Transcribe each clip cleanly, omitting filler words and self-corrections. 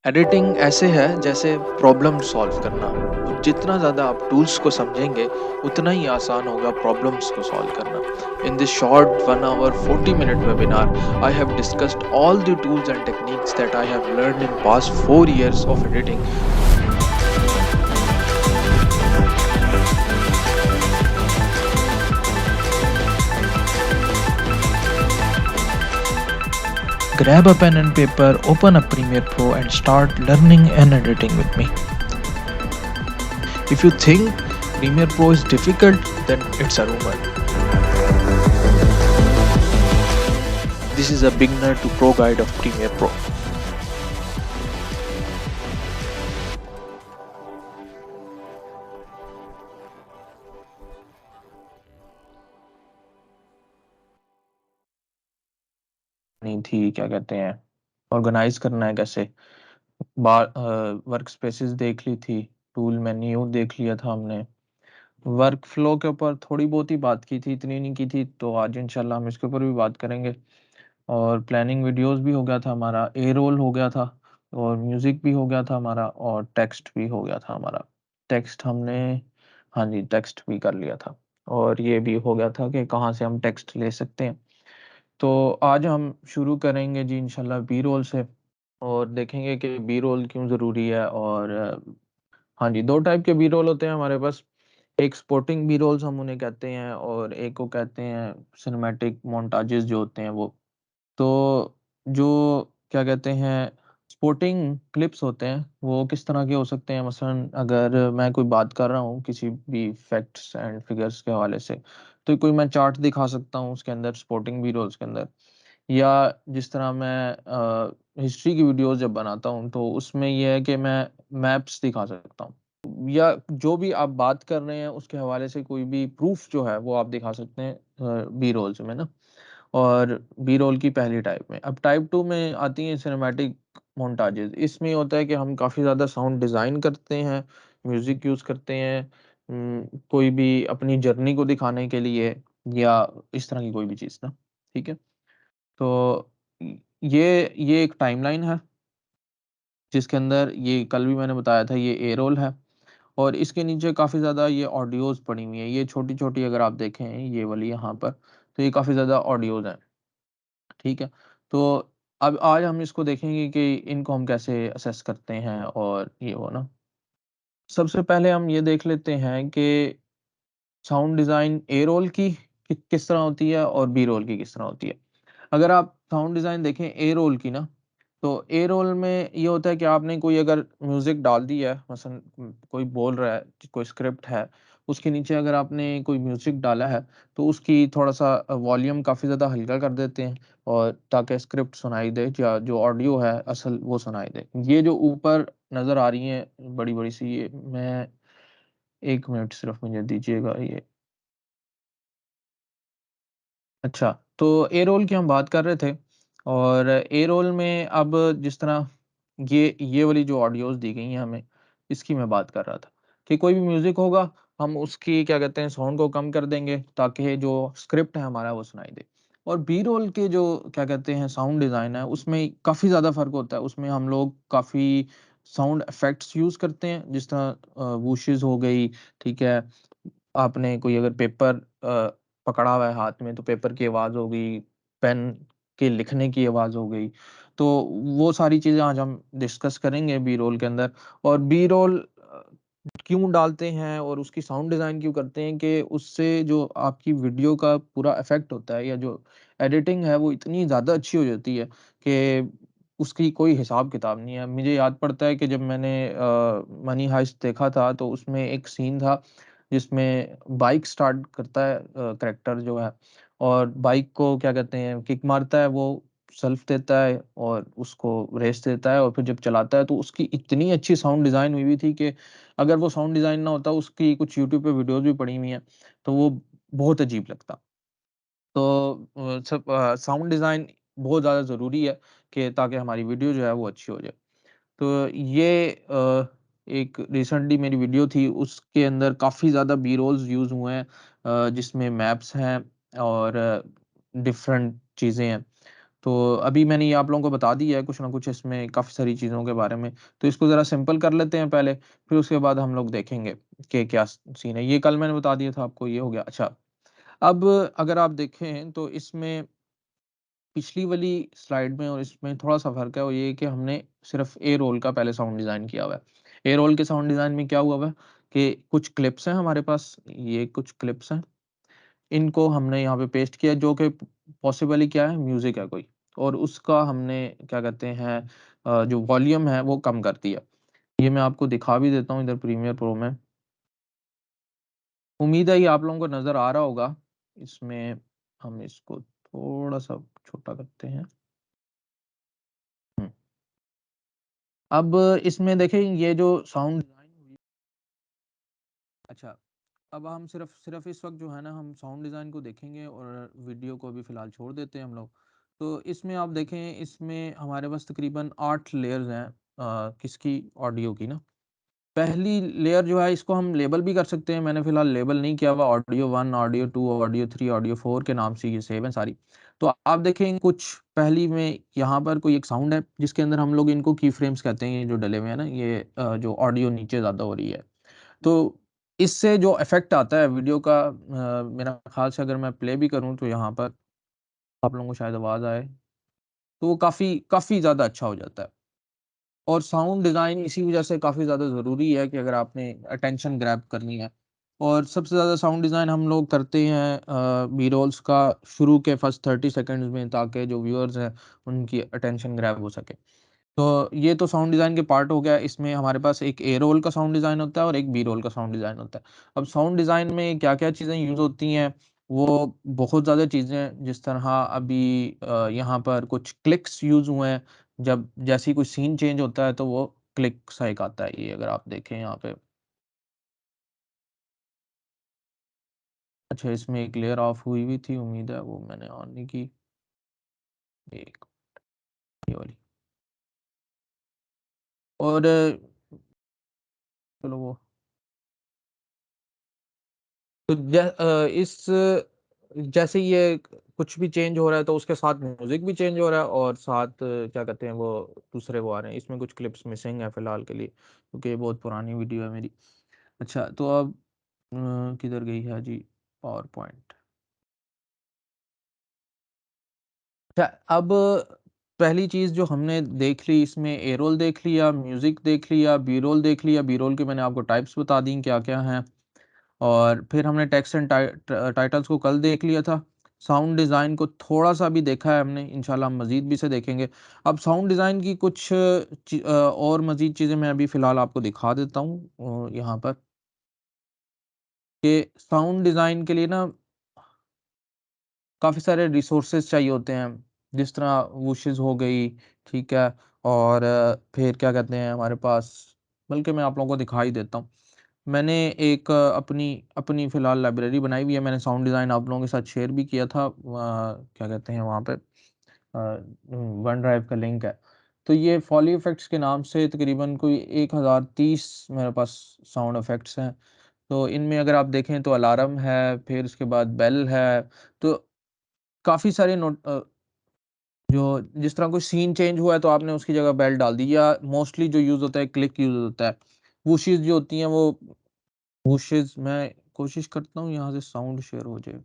Editing ऐसे है जैसे प्रॉब्लम सॉल्व करना। और जितना ज़्यादा आप टूल्स को समझेंगे उतना ही आसान होगा प्रॉब्लम्स को सॉल्व करना। In this short 1 hour 40 minute webinar, I have discussed all the tools and techniques that I have learned in past 4 years of editing. Grab a pen and paper, open up Premiere Pro and start learning and editing with me. If you think Premiere Pro is difficult, then it's a rumor. This is a beginner to pro guide of Premiere Pro. नहीं थी, क्या कहते हैं, organise करना है कैसे। Work spaces देख ली थी, टूल मेन्यू देख लिया था हमने। वर्क फ्लो के ऊपर थोड़ी बहुत ही बात की थी, इतनी नहीं की थी, तो आज इंशाल्लाह हम इसके ऊपर भी बात करेंगे। और प्लानिंग वीडियोस भी हो गया था हमारा, ए रोल हो गया था, और म्यूजिक भी हो गया था हमारा, और टेक्स्ट भी हो गया था हमारा। टेक्स्ट हमने, हाँ जी, टेक्स्ट भी कर लिया था। और ये भी हो गया था कि कहाँ से हम टेक्स्ट ले सकते हैं। तो आज हम शुरू करेंगे जी इंशाल्लाह बी रोल से, और देखेंगे कि बी रोल क्यों ज़रूरी है। और हाँ जी, 2 टाइप के बी रोल होते हैं हमारे पास। एक स्पोर्टिंग बी रोल्स हम उन्हें कहते हैं, और एक को कहते हैं सिनेमैटिक मोन्टाजेस जो होते हैं वो। तो जो क्या कहते हैं, स्पोर्टिंग क्लिप्स होते हैं, वो किस तरह के हो सकते हैं? मसलन अगर मैं कोई बात कर रहा हूँ किसी भी फैक्ट्स एंड फिगर्स के हवाले से, तो कोई मैं चार्ट दिखा सकता हूँ उसके अंदर, स्पोर्टिंग बी रोल्स के अंदर। या जिस तरह मैं हिस्ट्री की वीडियोज़ जब बनाता हूँ, तो उसमें ये है कि मैं मैप्स दिखा सकता हूँ। या जो भी आप बात कर रहे हैं, उसके हवाले से कोई भी प्रूफ़ जो है, वो आप दिखा सकते हैं बी रोल्स में ना। और बी रोल की पहली टाइप में। अब टाइप 2 में आती हैं सिनेमैटिक मोन्टाजेज़। इसमें ये होता है कि हम काफ़ी ज़्यादा साउंड डिज़ाइन करते हैं, म्यूज़िक यूज़ करते हैं, कोई भी अपनी जर्नी को दिखाने के लिए, या इस तरह की कोई भी चीज़ ना, ठीक है? तो य ये एक टाइमलाइन है, जिसके अंदर ये कल भी मैंने बताया था, ये ए रोल है, और इसके नीचे काफ़ी ज़्यादा ये ऑडियोज़ पड़ी हुई हैं। ये छोटी-छोटी अगर आप देखें, ये वाली यहाँ पर, तो ये काफ़ी ज़्यादा ऑडियोज़ हैं। ठीक है? तो अब आज हम इसको देखेंगे कि इनको हम कैसे असेस करते हैं, और ये वो ना। सबसे पहले हम ये देख लेते हैं कि साउंड डिज़ाइन ए रोल की किस तरह होती है, और बी रोल की किस तरह होती है। अगर आप साउंड डिज़ाइन देखें ए रोल की ना, तो ए रोल में ये होता है कि आपने कोई अगर म्यूज़िक डाल दिया है, मसलन कोई बोल रहा है, कोई स्क्रिप्ट है, उसके नीचे अगर आपने कोई म्यूज़िक डाला है, तो उसकी थोड़ा-सा वॉल्यूम काफ़ी ज़्यादा हल्का कर देते हैं, और ताकि स्क्रिप्ट सुनाई दे, या जो ऑडियो है असल वो सुनाई दे। ये जो ऊपर नज़र आ रही हैं बड़ी-बड़ी सी, ये मैं 1 मिनट सिर्फ़ मुझे दीजिएगा ये। अच्छा, तो ए रोल की हम बात कर रहे थे, और ए रोल में अब जिस तरह ये वाली जो ऑडियोज़ दी गई हैं हमें, इसकी मैं बात कर रहा था कि कोई भी म्यूज़िक होगा, हम उसकी क्या कहते हैं, साउंड को कम कर देंगे ताकि जो स्क्रिप्ट है हमारा वो सुनाई दे। और बी रोल के जो क्या कहते हैं साउंड डिज़ाइन है, उसमें काफ़ी ज़्यादा फ़र्क होता है। उसमें हम लोग काफ़ी साउंड इफ़ेक्ट्स यूज़ करते हैं, जिस तरह वूशेज़ हो गई, ठीक है? आपने कोई अगर पेपर पकड़ा हुआ है हाथ में, तो पेपर की आवाज़ हो गई, पेन के लिखने की आवाज़ हो गई। तो वो सारी चीज़ें आज हम डिस्कस करेंगे बी रोल के अंदर। और बी रोल क्यों डालते हैं और उसकी साउंड डिज़ाइन क्यों करते हैं कि उससे जो आपकी वीडियो का पूरा इफ़ेक्ट होता है, या जो एडिटिंग है, वो इतनी ज़्यादा अच्छी हो जाती है कि उसकी कोई हिसाब-किताब नहीं है। मुझे याद पड़ता है कि जब मैंने मनी हाइस्ट देखा था, तो उसमें एक सीन था जिसमें बाइक स्टार्ट करता है कैरेक्टर जो है, और बाइक को क्या कहते हैं किक मारता है, वो सेल्फ देता है और उसको रेस देता है, और फिर जब चलाता है तो उसकी इतनी अच्छी साउंड डिज़ाइन हुई हुई थी कि अगर वो साउंड डिज़ाइन ना होता, उसकी कुछ यूट्यूब पे वीडियोज़ भी पड़ी हुई हैं, तो वो बहुत अजीब लगता। तो साउंड डिज़ाइन बहुत ज़्यादा ज़रूरी है कि ताकि हमारी वीडियो जो है वो अच्छी हो जाए। तो ये एक रिसेंटली मेरी वीडियो थी, उसके अंदर काफ़ी ज़्यादा बी रोल्स यूज़ हुए हैं, जिसमें मैप्स हैं और डिफरेंट चीज़ें हैं। तो अभी मैंने ये आप लोगों को बता दिया है कुछ ना कुछ इसमें काफ़ी सारी चीज़ों के बारे में। तो इसको ज़रा सिंपल कर लेते हैं पहले, फिर उसके बाद हम लोग देखेंगे कि क्या सीन है। ये कल मैंने बता दिया था आपको, ये हो गया। अच्छा, अब अगर आप देखें तो इसमें पिछली वाली स्लाइड में और इसमें थोड़ा-सा फ़र्क है, और ये है कि हमने सिर्फ़ ए रोल का पहले साउंड डिज़ाइन किया हुआ है। ए रोल के साउंड डिज़ाइन में क्या हुआ हुआ है कि कुछ क्लिप्स हैं हमारे पास, ये कुछ क्लिप्स हैं, इनको हमने यहाँ पे पेस्ट किया जो कि पॉसिबली क्या है, म्यूज़िक है कोई, और उसका हमने क्या कहते हैं जो वॉल्यूम है वो कम कर दिया। ये मैं आपको दिखा भी देता हूँ इधर प्रीमियर प्रो में। उम्मीद है ये आप लोगों को नज़र आ रहा होगा। इसमें हम इसको थोड़ा-सा छोटा करते हैं। हुँ। अब इसमें देखें ये जो साउंड डिज़ाइन हुई, अच्छा, अब हम सिर्फ़ सिर्फ़ इस वक़्त जो है ना हम साउंड डिज़ाइन को देखेंगे और वीडियो को अभी फ़िलहाल छोड़ देते हैं हम लोग। तो इसमें आप देखें, इसमें हमारे पास तकरीबन 8 लेयर्स हैं किसकी, ऑडियो की ना। पहली लेयर जो है इसको हम लेबल भी कर सकते हैं, मैंने फ़िलहाल लेबल नहीं किया हुआ, ऑडियो 1, ऑडियो 2, ऑडियो 3, ऑडियो 4 के नाम से ये सेव हैं सारी। तो आप देखें कुछ पहली में यहाँ पर कोई एक साउंड है जिसके अंदर हम लोग इनको की फ्रेम्स कहते हैं, ये जो डले हुए हैं ना, ये जो ऑडियो नीचे ज़्यादा हो रही है। तो इससे जो इफ़ेक्ट आता है वीडियो का, मेरा ख़्याल से अगर मैं प्ले भी करूँ तो यहाँ पर आप लोगों को शायद आवाज़ आए, तो वो काफ़ी काफ़ी ज़्यादा अच्छा हो जाता है। और साउंड डिज़ाइन इसी वज़ह से काफ़ी ज़्यादा ज़रूरी है कि अगर आपने अटेंशन ग्रैब करनी है। और सबसे ज़्यादा साउंड डिज़ाइन हम लोग करते हैं बी-रोल्स का शुरू के फर्स्ट 30 सेकंड्स में, ताकि जो व्यूअर्स हैं उनकी अटेंशन ग्रैब हो सके। तो ये तो साउंड डिज़ाइन के पार्ट हो गया, इसमें हमारे पास एक ए रोल का साउंड डिज़ाइन होता है और एक बी रोल का साउंड डिज़ाइन होता है। अब साउंड डिज़ाइन में क्या-क्या चीज़ें यूज़ होती हैं, वो बहुत ज़्यादा चीज़ें हैं, जिस तरह अभी यहाँ पर कुछ क्लिक्स यूज़ हुए हैं, जब जैसे ही कोई सीन चेंज होता है तो वो क्लिक सा एक आता है, ये अगर आप देखें यहाँ पे। अच्छा, इसमें एक लेयर ऑफ हुई हुई थी, उम्मीद है वो मैंने ऑन नहीं की। एक ये वाली, और चलो वो तो इस जैसे ये कुछ भी चेंज हो रहा है तो उसके साथ म्यूज़िक भी चेंज हो रहा है, और साथ क्या कहते हैं वो दूसरे वो आ रहे हैं। इसमें कुछ क्लिप्स मिसिंग है फ़िलहाल के लिए, क्योंकि ये बहुत पुरानी वीडियो है मेरी। अच्छा, तो अब किधर गई है जी पावर पॉइंट? अच्छा, अब पहली चीज़ जो हमने देख ली, इसमें ए रोल देख लिया, म्यूज़िक देख लिया, बी रोल देख लिया। बी रोल के मैंने आपको टाइप्स बता दी क्या-क्या हैं। और फिर हमने टेक्स्ट एंड टाइटल्स को कल देख लिया था। साउंड डिज़ाइन को थोड़ा-सा भी देखा है हमने, इंशाल्लाह हम मज़ीद भी इसे देखेंगे। अब साउंड डिज़ाइन की कुछ और मज़ीद चीज़ें मैं अभी फ़िलहाल आपको दिखा देता हूँ यहाँ पर, कि साउंड डिज़ाइन के लिए ना काफ़ी सारे रिसोर्सेज़ चाहिए होते हैं। जिस तरह वूशेज़ हो गई, ठीक है? और फिर क्या कहते हैं हमारे पास, बल्कि मैं आप लोगों को दिखा ही देता हूँ। मैंने एक अपनी अपनी फ़िलहाल लाइब्रेरी बनाई हुई है, मैंने साउंड डिज़ाइन आप लोगों के साथ शेयर भी किया था। क्या कहते हैं वहाँ पे वन ड्राइव का लिंक है। तो ये फॉली इफ़ेक्ट्स के नाम से तकरीबन कोई 1030 मेरे पास साउंड इफ़ेक्ट्स हैं। तो इनमें अगर आप देखें तो अलार्म है, फिर उसके बाद बेल है, तो काफ़ी सारे जो जिस तरह कोई सीन चेंज हुआ है तो आपने उसकी जगह बेल डाल दी, या मोस्टली जो यूज़ होता है क्लिक यूज़ होता है। वूशेज़ जो होती हैं वो वूशेज़, मैं कोशिश करता हूँ यहाँ से साउंड शेयर हो जाए।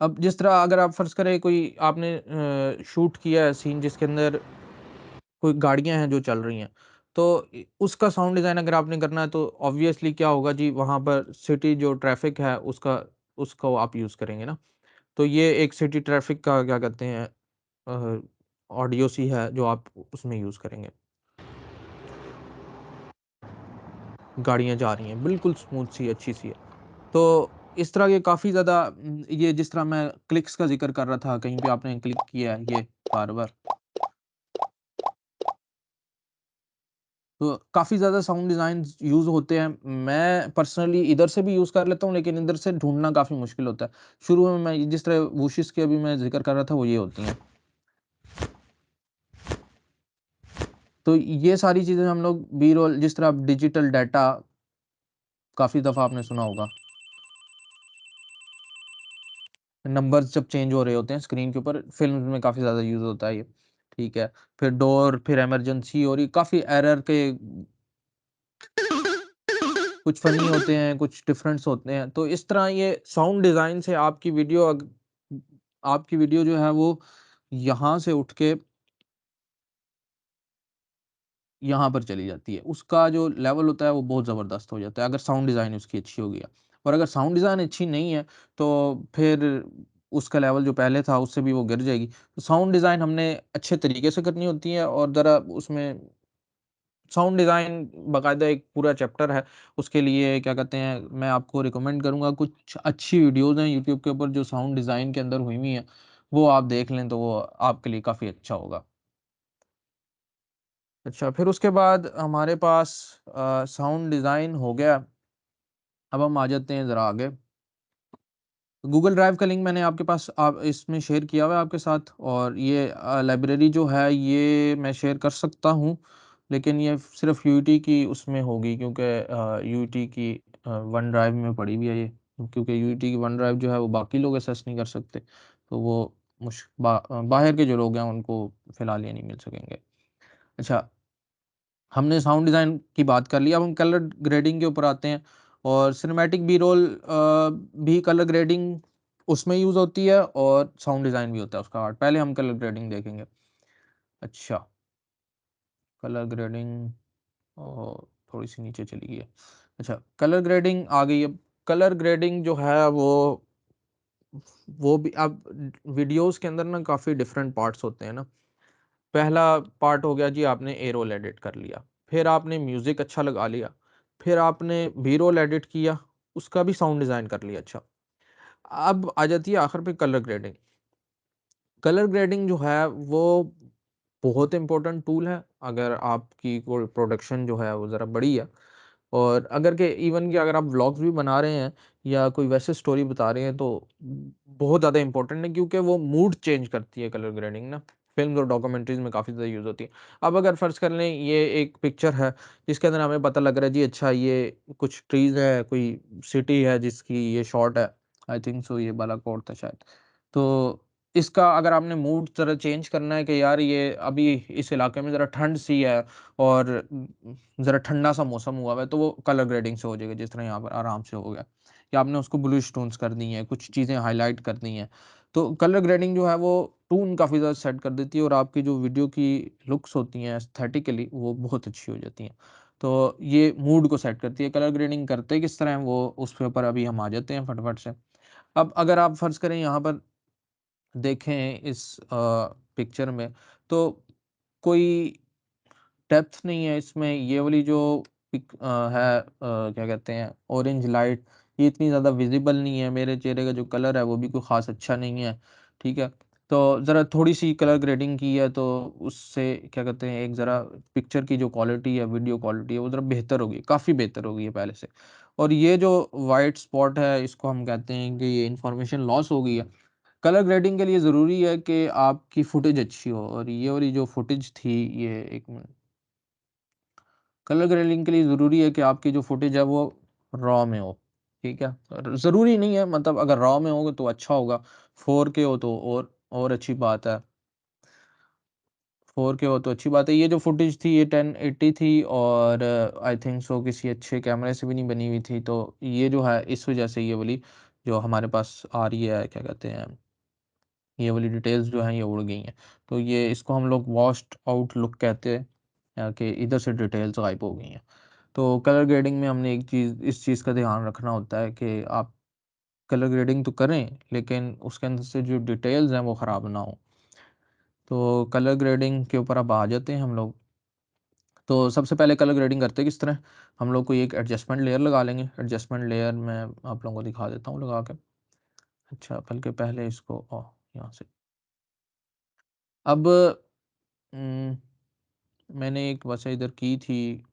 अब जिस तरह अगर आप फ़र्ज़ करें कोई आपने शूट किया है सीन जिसके अंदर कोई गाड़ियाँ हैं जो चल रही हैं, तो उसका साउंड डिज़ाइन अगर आपने करना है तो ऑब्वियसली क्या होगा जी, वहाँ पर सिटी जो ट्रैफ़िक है उसको आप यूज़ करेंगे ना। तो ये एक सिटी ट्रैफ़िक का क्या कहते हैं अ, ऑडियो सी है जो आप उसमें यूज़ करेंगे। गाड़ियाँ जा रही हैं, बिल्कुल स्मूथ सी अच्छी सी है। तो इस तरह के काफ़ी ज़्यादा ये जिस तरह मैं क्लिक्स का ज़िक्र कर रहा था, कहीं पे आपने क्लिक किया है ये बार-बार, तो काफ़ी ज़्यादा साउंड डिज़ाइन्स यूज़ होते हैं। मैं पर्सनली इधर से भी यूज़ कर लेता हूँ, लेकिन इधर से ढूँढना काफ़ी मुश्किल होता है। शुरू में मैं जिस तरह वुशेस की अभी मैं ज़िक्र कर रहा था, वो ये होती हैं। तो ये सारी चीज़ें हम लोग बी-रोल, जिस तरह डिजिटल डाटा काफ़ी दफ़ा आपने सुना होगा। नंबर्स जब चेंज हो रहे होते हैं स्क्रीन के ऊपर, फिल्म में काफ़ी ज़्यादा यूज़ होता है ये। ठीक है, फिर डोर, फिर इमरजेंसी, और ये काफ़ी एरर के कुछ फ़नी होते हैं, कुछ डिफरेंस होते हैं। तो इस तरह ये साउंड डिज़ाइन से आपकी वीडियो जो है वो यहाँ से उठ के यहाँ पर चली जाती है। उसका जो लेवल होता है वो बहुत ज़बरदस्त हो जाता है, अगर साउंड डिज़ाइन उसकी अच्छी हो गया। और अगर साउंड डिज़ाइन अच्छी नहीं है, तो फिर उसका लेवल जो पहले था उससे भी वो गिर जाएगी। तो साउंड डिज़ाइन हमने अच्छे तरीके से करनी होती है, और ज़रा उसमें साउंड डिज़ाइन बाकायदा एक पूरा चैप्टर है। उसके लिए क्या कहते हैं, मैं आपको रिकमेंड करूँगा, कुछ अच्छी वीडियोज़ हैं यूट्यूब के ऊपर जो साउंड डिज़ाइन के अंदर हुई हुई हैं, वो आप देख लें तो वो आपके लिए काफ़ी अच्छा होगा। अच्छा, फिर उसके बाद हमारे पास साउंड डिज़ाइन हो गया। अब हम आ जाते हैं ज़रा आगे। गूगल ड्राइव का लिंक मैंने आपके पास आप इसमें शेयर किया हुआ है आपके साथ, और ये लाइब्रेरी जो है ये मैं शेयर कर सकता हूँ, लेकिन ये सिर्फ़ यूटी की उसमें होगी, क्योंकि यूटी की वन ड्राइव में पड़ी हुई है ये, क्योंकि यूटी की वन ड्राइव जो है वो बाकी लोग एक्सेस नहीं कर सकते, तो वो बाहर के जो लोग हैं उनको फ़िलहाल ये नहीं मिल सकेंगे। अच्छा, हमने साउंड डिज़ाइन की बात कर ली, अब हम कलर ग्रेडिंग के ऊपर आते हैं, और सिनेमैटिक बी रोल भी कलर ग्रेडिंग उसमें यूज़ होती है, और साउंड डिज़ाइन भी होता है उसका पार्ट। पहले हम कलर ग्रेडिंग देखेंगे। अच्छा, कलर ग्रेडिंग थोड़ी-सी नीचे चली गई है। अच्छा, कलर ग्रेडिंग आ गई। अब कलर ग्रेडिंग जो है वो भी अब वीडियोज़ के अंदर ना काफ़ी डिफरेंट पार्ट्स होते हैं ना। पहला पार्ट हो गया जी, आपने ए रोल एडिट कर लिया, फिर आपने म्यूज़िक अच्छा लगा लिया, फिर आपने बी रोल एडिट किया, उसका भी साउंड डिज़ाइन कर लिया अच्छा। अब आ जाती है आखिर पे कलर ग्रेडिंग। कलर ग्रेडिंग जो है वो बहुत इम्पोर्टेंट टूल है, अगर आपकी कोई प्रोडक्शन जो है वो ज़रा बड़ी है, और अगर आप व्लॉग्स भी बना रहे हैं या कोई वैसे स्टोरी बता रहे हैं, तो बहुत ज़्यादा इम्पोर्टेंट है, क्योंकि वो मूड चेंज करती है कलर ग्रेडिंग ना। फ़िल्म्स और डॉक्यूमेंट्रीज़ में काफ़ी ज़्यादा यूज़ होती है। अब अगर फ़र्ज़ कर लें ये एक पिक्चर है जिसके अंदर हमें पता लग रहा है जी, अच्छा ये कुछ ट्रीज़ है, कोई सिटी है जिसकी ये शॉट है। आई थिंक सो ये बालाकोट था शायद। तो इसका अगर आपने मूड ज़रा चेंज करना है कि यार ये अभी इस इलाके में ज़रा ठंड सी है, और ज़रा ठंडा-सा मौसम हुआ हुआ है, तो वो कलर ग्रेडिंग से हो जाएगा, जिस तरह यहाँ पर आराम से हो गया। या आपने उसको ब्लूइश टोन्स कर दी हैं, कुछ चीज़ें हाइलाइट कर दी हैं, तो कलर ग्रेडिंग जो है वो टोन काफ़ी ज़्यादा सेट कर देती है, और आपकी जो वीडियो की लुक्स होती हैं एस्थेटिकली वो बहुत अच्छी हो जाती हैं। तो ये मूड को सेट करती है। कलर ग्रेडिंग करते किस तरह हैं वो उसके ऊपर अभी हम आ जाते हैं फटाफट से। अब अगर आप फ़र्ज़ करें यहाँ पर देखें इस पिक्चर में, तो कोई डेप्थ नहीं है इसमें। ये वाली जो क्या कहते हैं ऑरेंज लाइट, ये इतनी ज़्यादा विज़िबल नहीं है। मेरे चेहरे का जो कलर है वो भी कोई ख़ास अच्छा नहीं है, ठीक है? तो ज़रा थोड़ी-सी कलर ग्रेडिंग की है, तो उससे क्या कहते हैं एक ज़रा पिक्चर की जो क्वालिटी है, वीडियो क्वालिटी है, वो ज़रा बेहतर होगी, काफ़ी बेहतर हो गई है पहले से। और ये जो व्हाइट स्पॉट है, इसको हम कहते हैं कि ये इन्फॉर्मेशन लॉस हो गई है। कलर ग्रेडिंग के लिए ज़रूरी है कि आपकी फुटेज अच्छी हो, और ये वाली जो फुटेज थी, ये एक मिनट, कलर ग्रेडिंग के लिए ज़रूरी है कि आपकी जो फुटेज है वो रॉ में हो, ठीक है? और ज़रूरी नहीं है, मतलब अगर रॉ में होगा तो अच्छा होगा, 4K हो तो और अच्छी बात है। 4K हो तो अच्छी बात है। ये जो फुटेज थी ये 1080 थी, और आई थिंक सो किसी अच्छे कैमरे से भी नहीं बनी हुई थी, तो ये जो है इस वज़ह से ये वाली जो हमारे पास आ रही है, क्या कहते हैं, ये वाली डिटेल्स जो हैं ये उड़ गई हैं। तो ये इसको हम लोग वॉश्ड आउट लुक कहते हैं, कि इधर से डिटेल्स गायब हो गई हैं। तो कलर ग्रेडिंग में हमने एक चीज़ इस चीज़ का ध्यान रखना होता है कि आप कलर ग्रेडिंग तो करें, लेकिन उसके अंदर से जो डिटेल्स हैं वो ख़राब ना हो। तो कलर ग्रेडिंग के ऊपर अब आ जाते हैं हम लोग। तो सबसे पहले कलर ग्रेडिंग करते हैं किस तरह, हम लोग कोई एक एडजस्टमेंट लेयर लगा लेंगे। एडजस्टमेंट लेयर मैं आप लोगों को दिखा देता हूँ लगा के। अच्छा, बल्कि पहले इसको यहाँ से। अब उम, मैंने एक वैसे इधर की थी,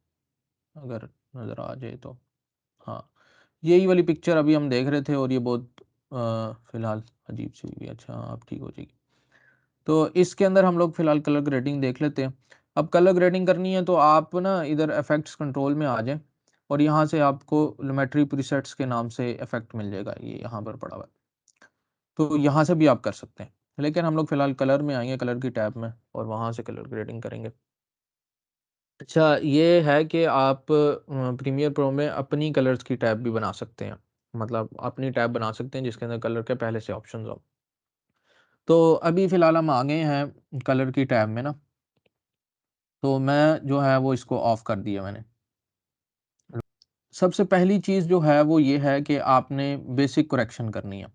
अगर नज़र आ जाए तो। हाँ, यही वाली पिक्चर अभी हम देख रहे थे, और ये बहुत फ़िलहाल अजीब-सी हुई है। अच्छा, अब ठीक हो जाएगी। तो इसके अंदर हम लोग फ़िलहाल कलर ग्रेडिंग देख लेते हैं। अब कलर ग्रेडिंग करनी है तो आप ना इधर इफ़ेक्ट्स कंट्रोल में आ जाएँ, और यहाँ से आपको लुमेट्री प्रीसेट्स के नाम से इफ़ेक्ट मिल जाएगा, ये यहाँ पर पड़ा हुआ है। तो यहाँ से भी आप कर सकते हैं। लेकिन हम लोग फ़िलहाल कलर में आएँगे, कलर की टैब में, और वहाँ से कलर ग्रेडिंग करेंगे। अच्छा, ये है कि आप प्रीमियर प्रो में अपनी कलर्स की टैब भी बना सकते हैं। मतलब अपनी टैब बना सकते हैं जिसके अंदर कलर के पहले से ऑप्शंस हों। तो अभी फ़िलहाल हम आ गए हैं कलर की टैब में ना, तो मैं जो है वो इसको ऑफ़ कर दिया मैंने। सबसे पहली चीज़ जो है वो ये है कि आपने बेसिक करेक्शन करनी है।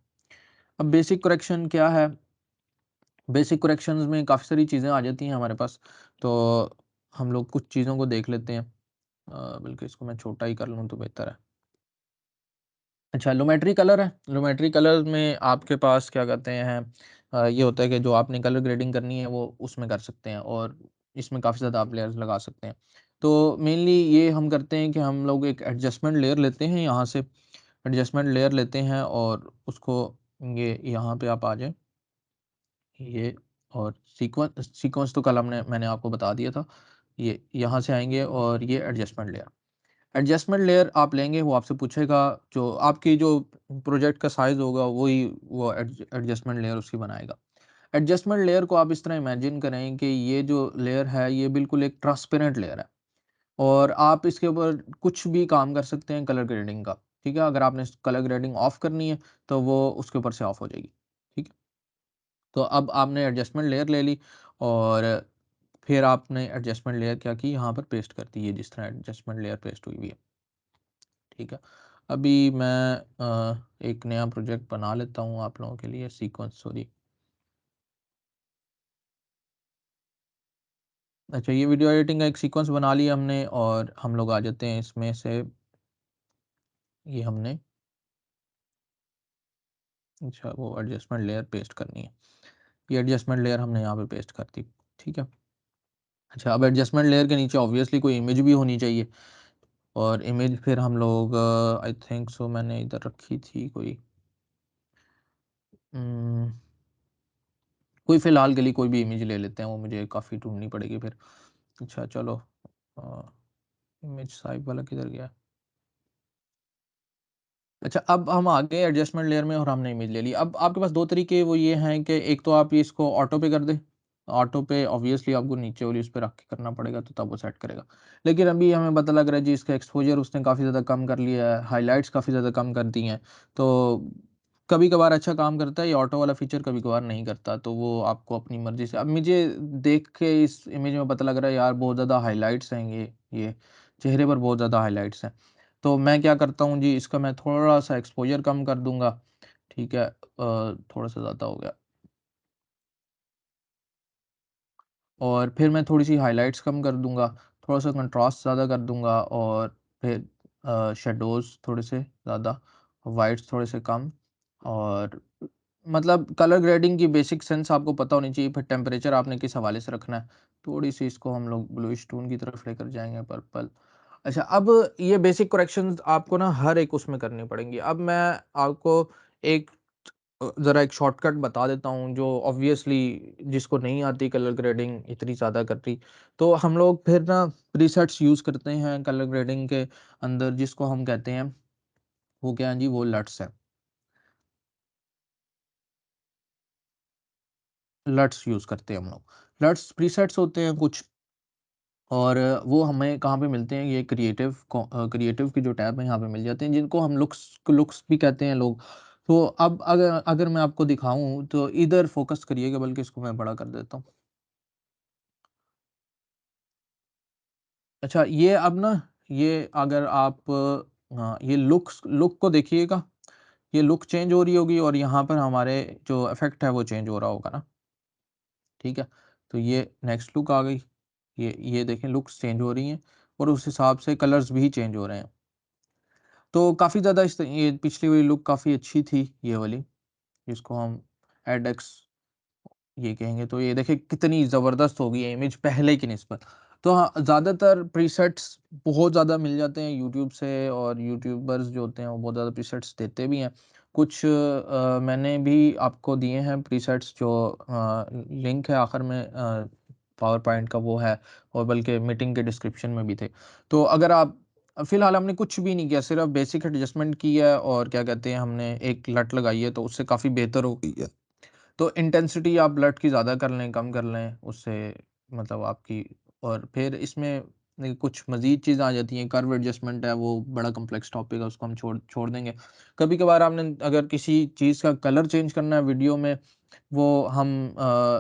अब बेसिक करेक्शन क्या है? बेसिक करेक्शंस में काफ़ी सारी चीज़ें आ जाती हैं हमारे पास, तो हम लोग कुछ चीज़ों को देख लेते हैं। बल्कि इसको मैं छोटा ही कर लूँ तो बेहतर है। अच्छा, लूमेट्री कलर है। लूमेट्री कलर में आपके पास क्या कहते हैं, ये होता है कि जो आपने कलर ग्रेडिंग करनी है वो उसमें कर सकते हैं, और इसमें काफ़ी ज़्यादा आप लेयर्स लगा सकते हैं। तो मेनली ये हम करते हैं कि हम लोग एक एडजस्टमेंट लेयर लेते हैं यहाँ से, एडजस्टमेंट लेयर लेते हैं और उसको, ये यहाँ पे आप आ जाएँ, ये, और सीक्वेंस तो कल मैंने आपको बता दिया था। ये यहाँ से आएँगे और ये एडजस्टमेंट लेयर। एडजस्टमेंट लेयर आप लेंगे, वो आपसे पूछेगा, जो आपकी जो प्रोजेक्ट का साइज़ होगा वही वो एडजस्टमेंट लेयर उसकी बनाएगा। एडजस्टमेंट लेयर को आप इस तरह इमेजिन करें कि ये जो लेयर है ये बिल्कुल एक ट्रांसपेरेंट लेयर है, और आप इसके ऊपर कुछ भी काम कर सकते हैं कलर ग्रेडिंग का, ठीक है? अगर आपने कलर ग्रेडिंग ऑफ करनी है तो वो उसके ऊपर से ऑफ हो जाएगी, ठीक है? तो अब आपने एडजस्टमेंट लेयर ले ली, और फिर आपने एडजस्टमेंट लेयर क्या की, यहाँ पर पेस्ट कर दी है, जिस तरह एडजस्टमेंट लेयर पेस्ट हुई हुई है। ठीक है। अभी मैं एक नया प्रोजेक्ट बना लेता हूँ आप लोगों के लिए, सीक्वेंस, सॉरी। अच्छा, ये वीडियो एडिटिंग का एक सीक्वेंस बना लिया हमने, और हम लोग आ जाते हैं इसमें से, ये हमने, अच्छा, वो एडजस्टमेंट लेयर पेस्ट करनी है। ये एडजस्टमेंट लेयर हमने यहाँ पे पेस्ट कर दी, ठीक है। अच्छा, अब एडजस्टमेंट लेयर के नीचे ऑब्वियसली कोई इमेज भी होनी चाहिए, और इमेज फिर हम लोग, आई थिंक सो मैंने इधर रखी थी कोई, उम, कोई फ़िलहाल के लिए कोई भी इमेज ले लेते हैं, वो मुझे काफ़ी ढूँढनी पड़ेगी फिर। अच्छा चलो, अ, इमेज साइज़ वाला किधर गया? अच्छा, अब हम आ गए एडजस्टमेंट लेयर में और हमने इमेज ले ली। अब आपके पास 2 तरीके वो ये हैं कि एक तो आप इसको ऑटो पे कर दें। ऑटो पे ऑब्वियसली आपको नीचे वाली उस पे रख के करना पड़ेगा, तो तब वो सेट करेगा। लेकिन अभी हमें पता लग रहा है जी इसका एक्सपोज़र उसने काफ़ी ज़्यादा कम कर लिया है, हाइलाइट्स काफ़ी ज़्यादा कम कर दी हैं। तो कभी-कभार अच्छा काम करता है ये ऑटो वाला फ़ीचर, कभी-कभार नहीं करता, तो वो आपको अपनी मर्ज़ी से, अब मुझे देख के इस इमेज में पता लग रहा है यार बहुत ज़्यादा हाइलाइट्स हैं ये चेहरे पर बहुत ज़्यादा हाइलाइट्स हैं। तो मैं क्या करता हूँ जी, इसका मैं थोड़ा-सा एक्सपोज़र कम कर दूँगा, ठीक है? थोड़ा-सा ज़्यादा हो गया, और फिर मैं थोड़ी-सी हाइलाइट्स कम कर दूँगा, थोड़ा-सा कंट्रास्ट ज़्यादा कर दूँगा, और फिर शैडोज़ थोड़े से ज़्यादा, वाइट्स थोड़े से कम, और मतलब कलर ग्रेडिंग की बेसिक सेंस आपको पता होनी चाहिए, फिर टेम्परेचर आपने किस हवाले से रखना है। थोड़ी-सी इसको हम लोग ब्लूइश टोन की तरफ लेकर जाएँगे, पर्पल। अच्छा, अब ये बेसिक करेक्शंस आपको ना हर एक उसमें करनी पड़ेंगी। अब मैं आपको एक ज़रा एक शॉर्टकट बता देता हूँ, जो ऑब्वियसली जिसको नहीं आती कलर ग्रेडिंग इतनी ज़्यादा करनी, तो हम लोग फिर ना प्रीसेट्स यूज़ करते हैं कलर ग्रेडिंग के अंदर, जिसको हम कहते हैं, वो क्या है जी, वो लट्स है। लट्स यूज़ करते हैं हम लोग। लट्स प्रीसेट्स होते हैं कुछ, और वो हमें कहाँ पे मिलते हैं, ये क्रिएटिव की जो टैब है यहाँ पे मिल जाते हैं, जिनको हम लुक्स लुक्स भी कहते हैं लोग। तो अब अगर अगर मैं आपको दिखाऊँ तो इधर फ़ोकस करिएगा, बल्कि इसको मैं बड़ा कर देता हूँ। अच्छा, ये अब ना, ये अगर आप, ये लुक को देखिएगा, ये लुक चेंज हो रही होगी, और यहाँ पर हमारे जो इफ़ेक्ट है वो चेंज हो रहा होगा ना, ठीक है? तो ये नेक्स्ट लुक आ गई। ये देखें लुक्स चेंज हो रही हैं, और उस हिसाब से कलर्स भी चेंज हो रहे हैं। तो काफ़ी ज़्यादा ये पिछली वाली लुक काफ़ी अच्छी थी, ये वाली, जिसको हम एडक्स ये कहेंगे। तो ये देखिए कितनी ज़बरदस्त हो गई है इमेज पहले की निस्बत। तो हाँ, ज़्यादातर प्रीसेट्स बहुत ज़्यादा मिल जाते हैं यूट्यूब से, और यूट्यूबर्स जो होते हैं वो बहुत ज़्यादा प्रीसेट्स देते भी हैं। कुछ मैंने भी आपको दिए हैं प्रीसेट्स, जो लिंक है आखिर में, पावर पॉइंट का वो है, और बल्कि मीटिंग के डिस्क्रिप्शन में भी थे। तो अगर आप फिलहाल हमने कुछ भी नहीं किया, सिर्फ बेसिक एडजस्टमेंट की है और क्या कहते हैं हमने एक लट लगाई है, तो उससे काफ़ी बेहतर हो गई है। तो इंटेंसिटी आप लट की ज़्यादा कर लें, कम कर लें, उससे मतलब आपकी, और फिर इसमें कुछ मज़ीद चीज़ें आ जाती हैं। कर्व एडजस्टमेंट है, वो बड़ा कॉम्प्लेक्स टॉपिक है, उसको हम छोड़ छोड़ देंगे। कभी-कभार आपने अगर किसी चीज़ का कलर चेंज करना है वीडियो में, वो हम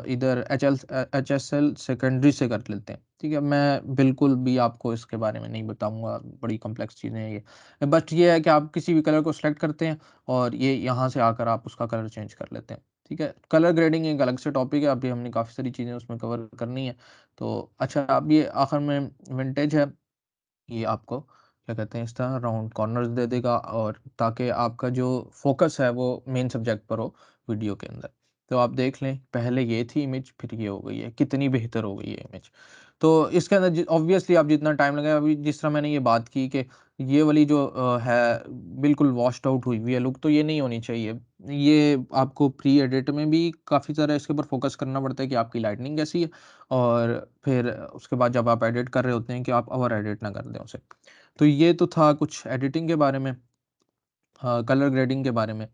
इधर एचएसएल सेकेंडरी से कर लेते हैं, ठीक है? मैं बिल्कुल भी आपको इसके बारे में नहीं बताऊँगा, बड़ी कॉम्प्लेक्स चीज़ें हैं ये। बट ये है कि आप किसी भी कलर को सेलेक्ट करते हैं और ये यहाँ से आकर आप उसका कलर चेंज कर लेते हैं, ठीक है? कलर ग्रेडिंग एक अलग से टॉपिक है, अभी हमने काफ़ी सारी चीज़ें उसमें कवर करनी है। तो अच्छा, अब ये आखिर में विंटेज है, ये आपको क्या कहते हैं इस तरह राउंड कॉर्नर्स दे देगा, और ताकि आपका जो फ़ोकस है वो मेन सब्जेक्ट पर हो वीडियो के अंदर। तो आप देख लें, पहले ये थी इमेज, फिर ये हो गई है, कितनी बेहतर हो गई है इमेज। तो इसके अंदर ऑब्वियसली आप जितना टाइम लगाए, अभी जिस तरह मैंने ये बात की कि ये वाली जो है बिल्कुल वॉश्ड आउट हुई हुई है लुक, तो ये नहीं होनी चाहिए। ये आपको प्री एडिट में भी काफ़ी ज़्यादा इसके ऊपर फ़ोकस करना पड़ता है कि आपकी लाइटनिंग कैसी है, और फिर उसके बाद जब आप एडिट कर रहे होते हैं कि आप ओवर एडिट ना कर दें उसे। तो ये तो था कुछ एडिटिंग के बारे में, कलर ग्रेडिंग के बारे में।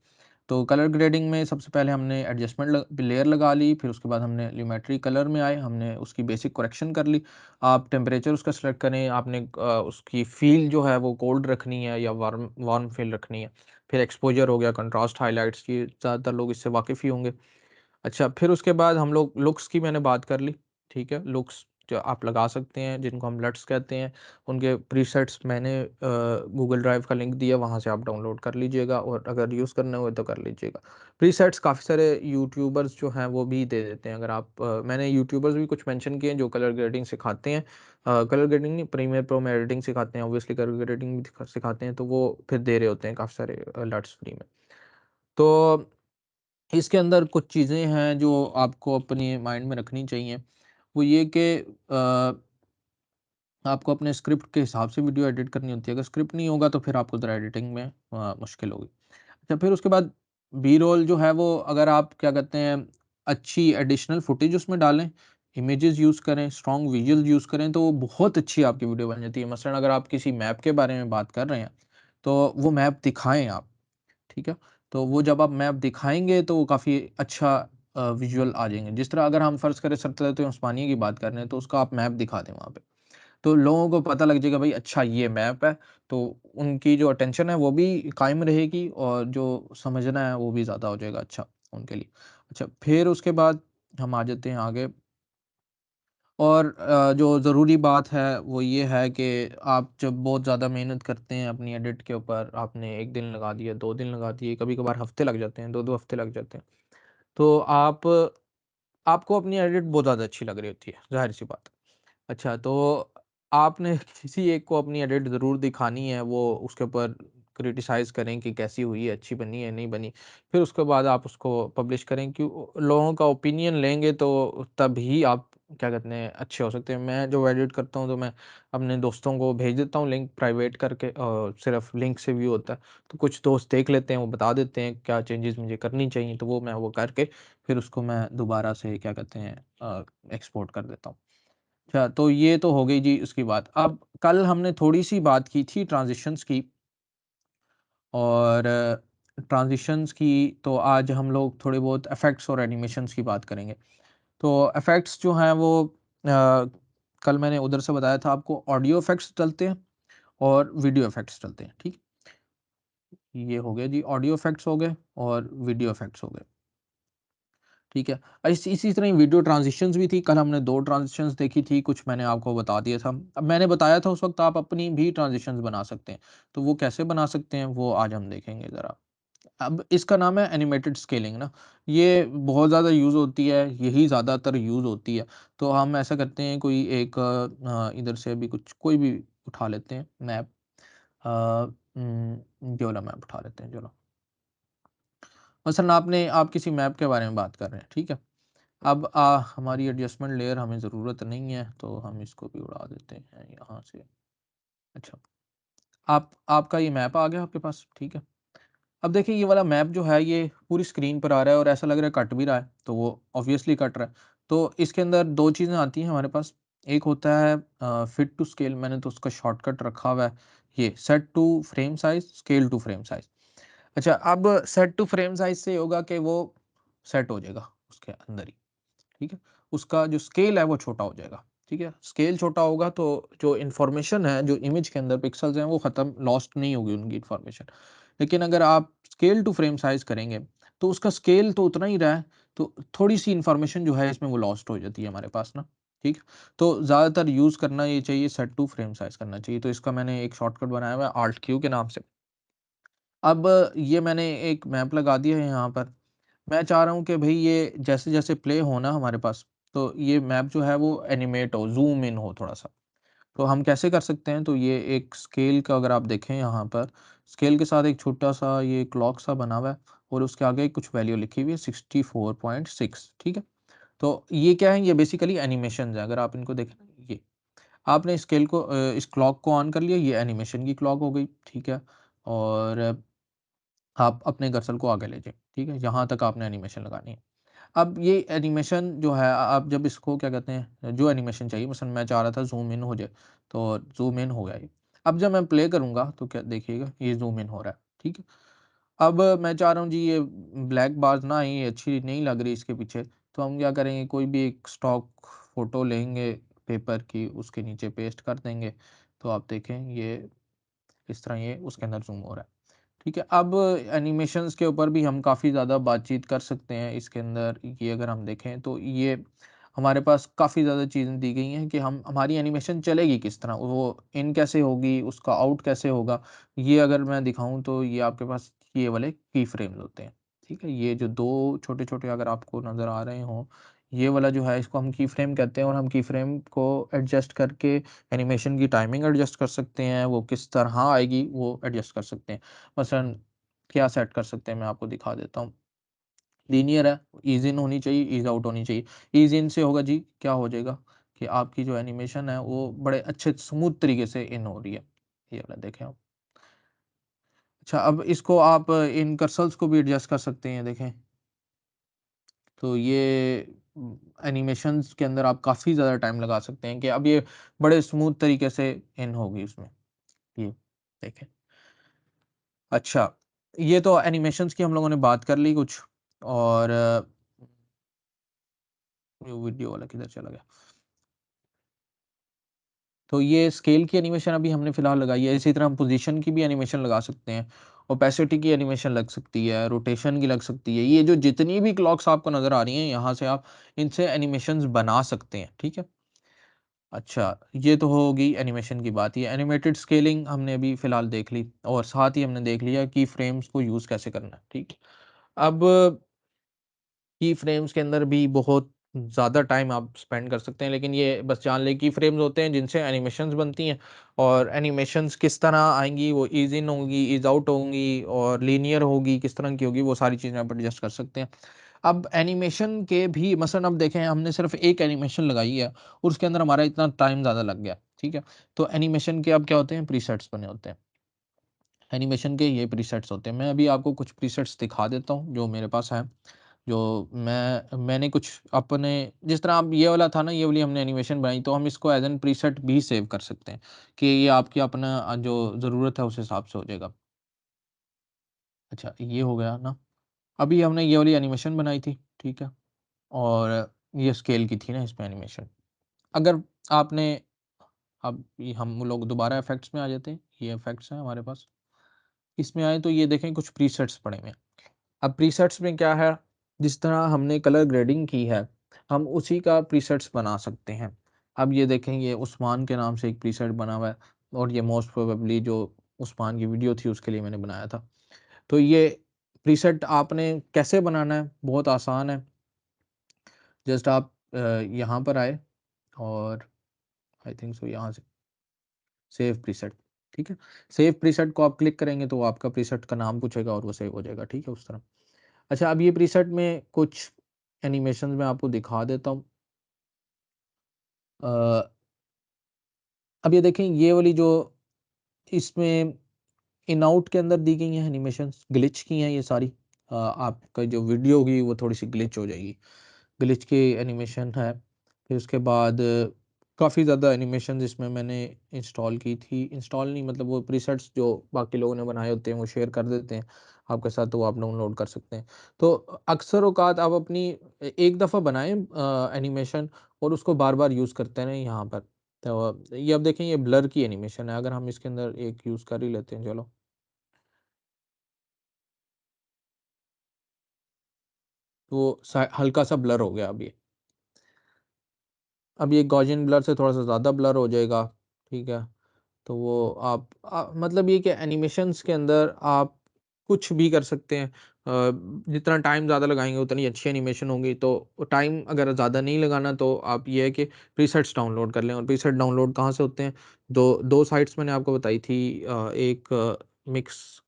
तो कलर ग्रेडिंग में सबसे पहले हमने एडजस्टमेंट लेयर लगा ली, फिर उसके बाद हमने लियोमेट्री कलर में आए, हमने उसकी बेसिक करेक्शन कर ली। आप टेम्परेचर उसका सेलेक्ट करें, आपने उसकी फ़ील जो है वो कोल्ड रखनी है या वार्म वार्म फ़ील रखनी है। फिर एक्सपोज़र हो गया, कंट्रास्ट, हाइलाइट्स, ये ज़्यादातर लोग इससे वाकिफ़ ही होंगे। अच्छा, फिर उसके बाद हम लोग लुक्स की मैंने बात कर ली, ठीक है? लुक्स जो आप लगा सकते हैं, जिनको हम लट्स कहते हैं, उनके प्रीसेट्स मैंने गूगल ड्राइव का लिंक दिया, वहाँ से आप डाउनलोड कर लीजिएगा, और अगर यूज़ करने हुए तो कर लीजिएगा। प्रीसेट्स काफ़ी सारे यूट्यूबर्स जो हैं वो भी दे देते हैं, अगर आप मैंने यूट्यूबर्स भी कुछ मेंशन किए हैं जो कलर ग्रेडिंग सिखाते हैं। कलर ग्रेडिंग नहीं, प्रीमियर प्रो में एडिटिंग सिखाते हैं, ऑब्वियसली कलर ग्रेडिंग भी सिखाते हैं, तो वो फिर दे रहे होते हैं काफ़ी सारे लट्स फ्री में। तो इसके अंदर कुछ चीज़ें हैं जो आपको अपने माइंड में रखनी चाहिए। वो ये कि आपको अपने स्क्रिप्ट के हिसाब से वीडियो एडिट करनी होती है। अगर स्क्रिप्ट नहीं होगा तो फिर आपको उधर एडिटिंग में मुश्किल होगी। अच्छा, फिर उसके बाद बी रोल जो है वो, अगर आप क्या कहते हैं अच्छी एडिशनल फुटेज उसमें डालें, इमेजेस यूज़ करें, स्ट्रॉन्ग विजुअल्स यूज़ करें, तो वो बहुत अच्छी आपकी वीडियो बन जाती है। मसलन अगर आप किसी मैप के बारे में बात कर रहे हैं, तो वो मैप दिखाएँ आप। ठीक है? तो वो जब आप मैप दिखाएँगे तो वो काफ़ी अच्छा विज़ुअल आ जाएँगे। जिस तरह अगर हम फ़र्ज़ करें सल्तनत उस्मानिया की बात कर रहे हैं, तो उसका आप मैप दिखा दें वहाँ पे। तो लोगों को पता लग जाएगा, भाई अच्छा ये मैप है, तो उनकी जो अटेंशन है वो भी कायम रहेगी, और जो समझना है वो भी ज़्यादा हो जाएगा अच्छा उनके लिए। अच्छा, फिर उसके बाद हम आ जाते हैं आगे, और जो ज़रूरी बात है वो ये है कि आप जब बहुत ज़्यादा मेहनत करते हैं अपनी एडिट के ऊपर, आपने 1 दिन लगा दिया, 2 दिन लगा दिए, कभी-कभार हफ़्ते लग जाते हैं, 2-2 हफ़्ते लग जाते हैं। तो आपको अपनी एडिट बहुत ज़्यादा अच्छी लग रही होती है, ज़ाहिर-सी बात है। अच्छा, तो आपने किसी एक को अपनी एडिट ज़रूर दिखानी है, वो उसके ऊपर क्रिटिसाइज़ करें कि कैसी हुई है, अच्छी बनी है, नहीं बनी। फिर उसके बाद आप उसको पब्लिश करें, लोगों का ओपिनियन लेंगे तो तभी आप क्या कहते हैं अच्छे हो सकते हैं। मैं जो एडिट करता हूँ तो मैं अपने दोस्तों को भेज देता हूँ लिंक प्राइवेट करके, सिर्फ़ लिंक से व्यू होता है। तो कुछ दोस्त देख लेते हैं, वो बता देते हैं क्या चेंजेज़ मुझे करनी चाहिए, तो वो करके फिर उसको मैं दोबारा से क्या कहते हैं एक्सपोर्ट कर देता हूँ। अच्छा, तो ये तो हो गई जी उसकी बात। अब कल हमने थोड़ी-सी बात की थी ट्रांज़िशंस की, और ट्रांज़िशंस की, तो आज हम लोग थोड़े बहुत इफ़ेक्ट्स और एनिमेशंस की बात करेंगे। तो इफ़ेक्ट्स जो हैं वो कल मैंने उधर से बताया था आपको, ऑडियो इफ़ेक्ट्स डलते हैं और वीडियो इफ़ेक्ट्स डलते हैं, ठीक? ये हो गया जी, ऑडियो इफ़ेक्ट्स हो गए और वीडियो इफ़ेक्ट्स हो गए। ठीक है। इसी तरह ही वीडियो ट्रांज़िशंस भी थी, कल हमने 2 ट्रांज़िशंस देखी थी, कुछ मैंने आपको बता दिया था। अब मैंने बताया था उस वक़्त आप अपनी भी ट्रांज़िशंस बना सकते हैं, तो वो कैसे बना सकते हैं वो आज हम देखेंगे ज़रा। अब इसका नाम है एनिमेटेड स्केलिंग ना, ये बहुत ज़्यादा यूज़ होती है, यही ज़्यादातर यूज़ होती है। तो हम ऐसा करते हैं, कोई एक इधर से अभी कुछ कोई भी उठा लेते हैं मैप, ये वाला मैप उठा लेते हैं चलो। मसलन आप किसी मैप के बारे में बात कर रहे हैं, ठीक है? अब हमारी एडजस्टमेंट लेयर हमें ज़रूरत नहीं है, तो हम इसको भी उड़ा देते हैं यहाँ से। अच्छा, आपका ये मैप आ गया आपके पास, ठीक है। अब देखिए, ये वाला मैप जो है ये पूरी स्क्रीन पर आ रहा है और ऐसा लग रहा है कट भी रहा है, तो वो ऑब्वियसली कट रहा है। तो इसके अंदर 2 चीज़ें आती हैं हमारे पास, एक होता है फिट टू स्केल, मैंने तो उसका शॉर्टकट रखा हुआ है ये set to frame size, scale to frame size. अच्छा, अब सेट टू फ्रेम साइज से होगा कि वो सेट हो जाएगा उसके अंदर ही, ठीक है। उसका जो स्केल है वो छोटा हो जाएगा, ठीक है। स्केल छोटा होगा तो जो इन्फॉर्मेशन है, जो इमेज के अंदर पिक्सल्स हैं वो खत्म, लॉस्ट नहीं होगी उनकी इन्फॉर्मेशन। लेकिन अगर आप स्केल टू फ्रेम साइज करेंगे तो उसका स्केल तो उतना ही रहा है, तो थोड़ी सी इन्फॉर्मेशन जो है इसमें वो लॉस्ट हो जाती है हमारे पास ना, ठीक। तो ज़्यादातर यूज़ करना ये चाहिए, सेट टू फ्रेम साइज करना चाहिए। तो इसका मैंने एक शॉर्टकट बनाया हुआ है Alt Q के नाम से। अब ये मैंने एक मैप लगा दिया है यहाँ पर। मैं चाह रहा हूँ कि भई ये जैसे-जैसे प्ले हो ना हमारे पास, तो ये मैप जो है वो एनिमेट हो, ज़ूम इन हो थोड़ा-सा। तो हम कैसे कर सकते हैं? तो ये एक स्केल का अगर आप देखें यहाँ पर, स्केल के साथ एक छोटा-सा ये क्लॉक सा बना हुआ है और उसके आगे कुछ वैल्यू लिखी हुई है 64.6, ठीक है? तो ये क्या है? ये बेसिकली एनिमेशंस हैं। अगर आप इनको देखें ना, ये आपने स्केल को इस क्लॉक को ऑन कर लिया, ये एनिमेशन की क्लॉक हो गई, ठीक है? और आप अपने कर्सर को आगे ले जाइए, ठीक है? यहाँ तक आपने एनिमेशन लगानी है। अब ये एनिमेशन जो है, आप जब इसको क्या कहते हैं, जो एनिमेशन चाहिए, मसलन मैं चाह रहा था ज़ूम इन हो जाए, तो ज़ूम इन हो गया ये। अब जब मैं प्ले करूँगा तो क्या देखिएगा, ये ज़ूम इन हो रहा है, ठीक है। अब मैं चाह रहा हूँ जी ये ब्लैक बार्स ना आए, ये अच्छी नहीं लग रही इसके पीछे, तो हम क्या करेंगे, कोई भी एक स्टॉक फ़ोटो लेंगे पेपर की, उसके नीचे पेस्ट कर देंगे, तो आप देखें ये इस तरह ये उसके अंदर ज़ूम हो रहा है। ठीक है, अब एनिमेशंस के ऊपर भी हम काफ़ी ज़्यादा बातचीत कर सकते हैं इसके अंदर। ये अगर हम देखें तो ये हमारे पास काफ़ी ज़्यादा चीज़ें दी गई हैं कि हम हमारी एनिमेशन चलेगी किस तरह, वो इन कैसे होगी, उसका आउट कैसे होगा। ये अगर मैं दिखाऊँ तो ये आपके पास ये वाले की फ्रेम्स होते हैं, ठीक है। ये जो 2 छोटे-छोटे अगर आपको नज़र आ रहे हों, ये वाला जो है इसको हम की फ्रेम कहते हैं और हम की फ्रेम को एडजस्ट करके एनिमेशन की टाइमिंग एडजस्ट कर सकते हैं, वो किस तरह आएगी वो एडजस्ट कर सकते हैं। मसलन क्या सेट कर सकते हैं, मैं आपको दिखा देता हूँ। लीनियर है, ईज़ इन होनी चाहिए, ईज़ आउट होनी चाहिए। ईज़ इन से होगा जी, क्या हो जाएगा कि आपकी जो एनिमेशन है वो बड़े अच्छे स्मूथ तरीके से इन हो रही है। ये वाला देखें आप। अच्छा, अब इसको आप इन कर्सर्स को भी एडजस्ट कर सकते हैं, देखें। तो ये एनिमेशंस के अंदर आप काफ़ी ज़्यादा टाइम लगा सकते हैं कि अब ये बड़े स्मूथ तरीके से इन होगी उसमें, ये देखें। अच्छा, ये तो एनिमेशंस की हम लोगों ने बात कर ली कुछ। और ये वीडियो वाला किधर चला गया? तो ये स्केल की एनिमेशन अभी हमने फ़िलहाल लगाई है। इसी तरह हम पोज़ीशन की भी एनिमेशन लगा सकते हैं, ओपेसिटी की एनिमेशन लग सकती है, रोटेशन की लग सकती है। ये जो जितनी भी क्लॉक्स आपको नज़र आ रही हैं, यहाँ से आप इनसे एनिमेशंस बना सकते हैं, ठीक है? अच्छा, ये तो होगी एनिमेशन की बात। ये एनिमेटेड स्केलिंग हमने अभी फ़िलहाल देख ली और साथ ही हमने देख लिया की फ्रेम्स को यूज़ कैसे करना है, ठीक है? अब की फ्रेम्स के अंदर भी बहुत ज़्यादा टाइम आप स्पेंड कर सकते हैं, लेकिन ये बस जान लें की फ्रेम्स होते हैं जिनसे एनिमेशंस बनती हैं और एनिमेशंस किस तरह आएँगी, वो ईज़ इन होंगी, ईज़ आउट होंगी और लीनियर होगी, किस तरह की होगी, वो सारी चीज़ें आप एडजस्ट कर सकते हैं। अब एनिमेशन के भी मसलन अब देखें, हमने सिर्फ़ एक एनिमेशन लगाई है और उसके अंदर हमारा इतना टाइम ज़्यादा लग गया, ठीक है? तो एनिमेशन के अब क्या होते हैं, प्रीसेट्स बने होते हैं। एनिमेशन के ये प्रीसेट्स होते हैं। मैं अभी आपको कुछ प्रीसेट्स दिखा देता हूँ जो मेरे पास हैं। जो मैंने कुछ अपने, जिस तरह अब ये वाला था ना, ये वाली हमने एनिमेशन बनाई, तो हम इसको एज़ एन प्रीसेट भी सेव कर सकते हैं कि ये आपकी अपना जो ज़रूरत है उस हिसाब से हो जाएगा। अच्छा, ये हो गया ना। अभी हमने ये वाली एनिमेशन बनाई थी, ठीक है? और ये स्केल की थी ना इसमें एनिमेशन। अगर आपने, अब ये हम लोग दोबारा इफ़ेक्ट्स में आ जाते हैं। ये इफ़ेक्ट्स हैं हमारे पास। इसमें आएँ तो ये देखें कुछ प्रीसेट्स पड़े हुए हैं। अब प्रीसेट्स में क्या है, जिस तरह हमने कलर ग्रेडिंग की है, हम उसी का प्रीसेट्स बना सकते हैं। अब ये देखें, ये उस्मान के नाम से एक प्रीसेट बना हुआ है और ये मोस्ट प्रोबेबली जो उस्मान की वीडियो थी उसके लिए मैंने बनाया था। तो ये प्रीसेट आपने कैसे बनाना है, बहुत आसान है। जस्ट आप यहाँ पर आए और आई थिंक सो यहाँ से सेव प्रीसेट, ठीक है? सेव प्रीसेट को आप क्लिक करेंगे तो वो आपका प्रीसेट का नाम पूछेगा और वो सेव हो जाएगा, ठीक है? उस तरह। अच्छा, अब ये प्रीसेट में कुछ एनिमेशंस मैं आपको दिखा देता हूँ। अ, अब ये देखें, ये वाली जो इसमें इन आउट के अंदर दी गई हैं एनिमेशंस, ग्लिच की हैं ये सारी। आपका जो वीडियो होगी वो थोड़ी-सी ग्लिच हो जाएगी। ग्लिच की एनिमेशन है। फिर उसके बाद काफ़ी ज़्यादा एनिमेशंस इसमें मैंने इंस्टॉल की थी। इंस्टॉल नहीं, मतलब वो प्रीसेट्स जो बाकी लोगों ने बनाए होते हैं वो शेयर कर देते हैं आपके साथ, तो वो आप डाउनलोड कर सकते हैं। तो अक्सर औक़ात आप अपनी एक दफ़ा बनाएँ एनिमेशन और उसको बार-बार यूज़ करते रहें यहाँ पर। तो ये अब देखें, ये ब्लर की एनिमेशन है, अगर हम इसके अंदर एक यूज़ कर ही लेते हैं, चलो। तो सा हल्का-सा ब्लर हो गया अब ये। अब ये गॉसियन ब्लर से थोड़ा-सा ज़्यादा ब्लर हो जाएगा, ठीक है? तो वो आप मतलब ये कि एनिमेशंस के अंदर आप कुछ भी कर सकते हैं। जितना टाइम ज़्यादा लगाएँगे उतनी अच्छी एनिमेशन होंगी। तो टाइम अगर ज़्यादा नहीं लगाना तो आप ये है कि प्रीसेट्स डाउनलोड कर लें। और प्रीसेट डाउनलोड कहाँ से होते हैं? 2 साइट्स मैंने आपको बताई थी। एक मिक्स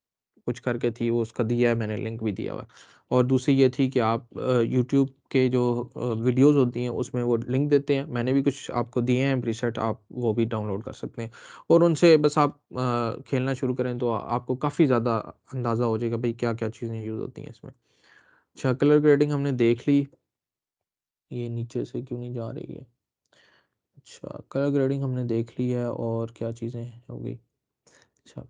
कुछ करके थी, वो उसका दिया है मैंने, लिंक भी दिया हुआ है। और दूसरी ये थी कि आप यूट्यूब के जो वीडियोज़ होती हैं उसमें वो लिंक देते हैं। मैंने भी कुछ आपको दिए हैं प्रीसेट, आप वो भी डाउनलोड कर सकते हैं। और उनसे बस आप खेलना शुरू करें तो आपको काफ़ी ज़्यादा अंदाज़ा हो जाएगा भई क्या-क्या चीज़ें यूज़ होती हैं इसमें। अच्छा, कलर ग्रेडिंग हमने देख ली, ये नीचे से क्यों नहीं जा रही है? अच्छा, कलर ग्रेडिंग हमने देख ली है, और क्या चीज़ें हो गई? अच्छा,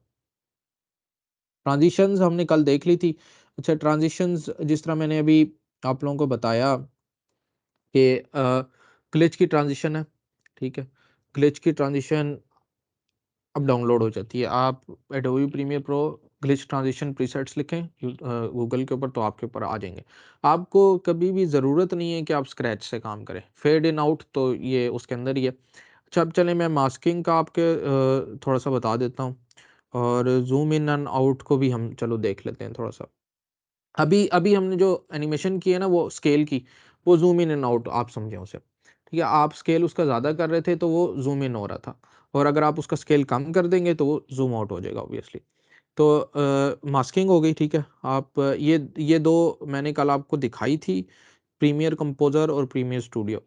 ट्रांज़िशंस हमने कल देख ली थी। अच्छा, ट्रांज़िशंस जिस तरह मैंने अभी आप लोगों को बताया कि ग्लिच की ट्रांज़िशन है, ठीक है? ग्लिच की ट्रांज़िशन अब डाउनलोड हो जाती है। आप Adobe Premiere Pro glitch transition presets लिखें गूगल के ऊपर, तो आपके ऊपर आ जाएँगे। आपको कभी भी ज़रूरत नहीं है कि आप स्क्रैच से काम करें। फेड इन आउट तो ये उसके अंदर ही है। अच्छा, अब चलें, मैं मास्किंग का आपके थोड़ा-सा बता देता हूँ, और ज़ूम इन एंड आउट को भी हम चलो देख लेते हैं थोड़ा-सा। अभी अभी हमने जो एनिमेशन की है ना वो स्केल की, वो ज़ूम इन एंड आउट आप समझें उसे। ठीक है? आप स्केल उसका ज़्यादा कर रहे थे तो वो ज़ूम इन हो रहा था, और अगर आप उसका स्केल कम कर देंगे तो वो ज़ूम आउट हो जाएगा ऑब्वियसली। तो मास्किंग हो गई, ठीक है? आप ये 2 मैंने कल आपको दिखाई थी, प्रीमियर कंपोज़र और प्रीमियर स्टूडियो।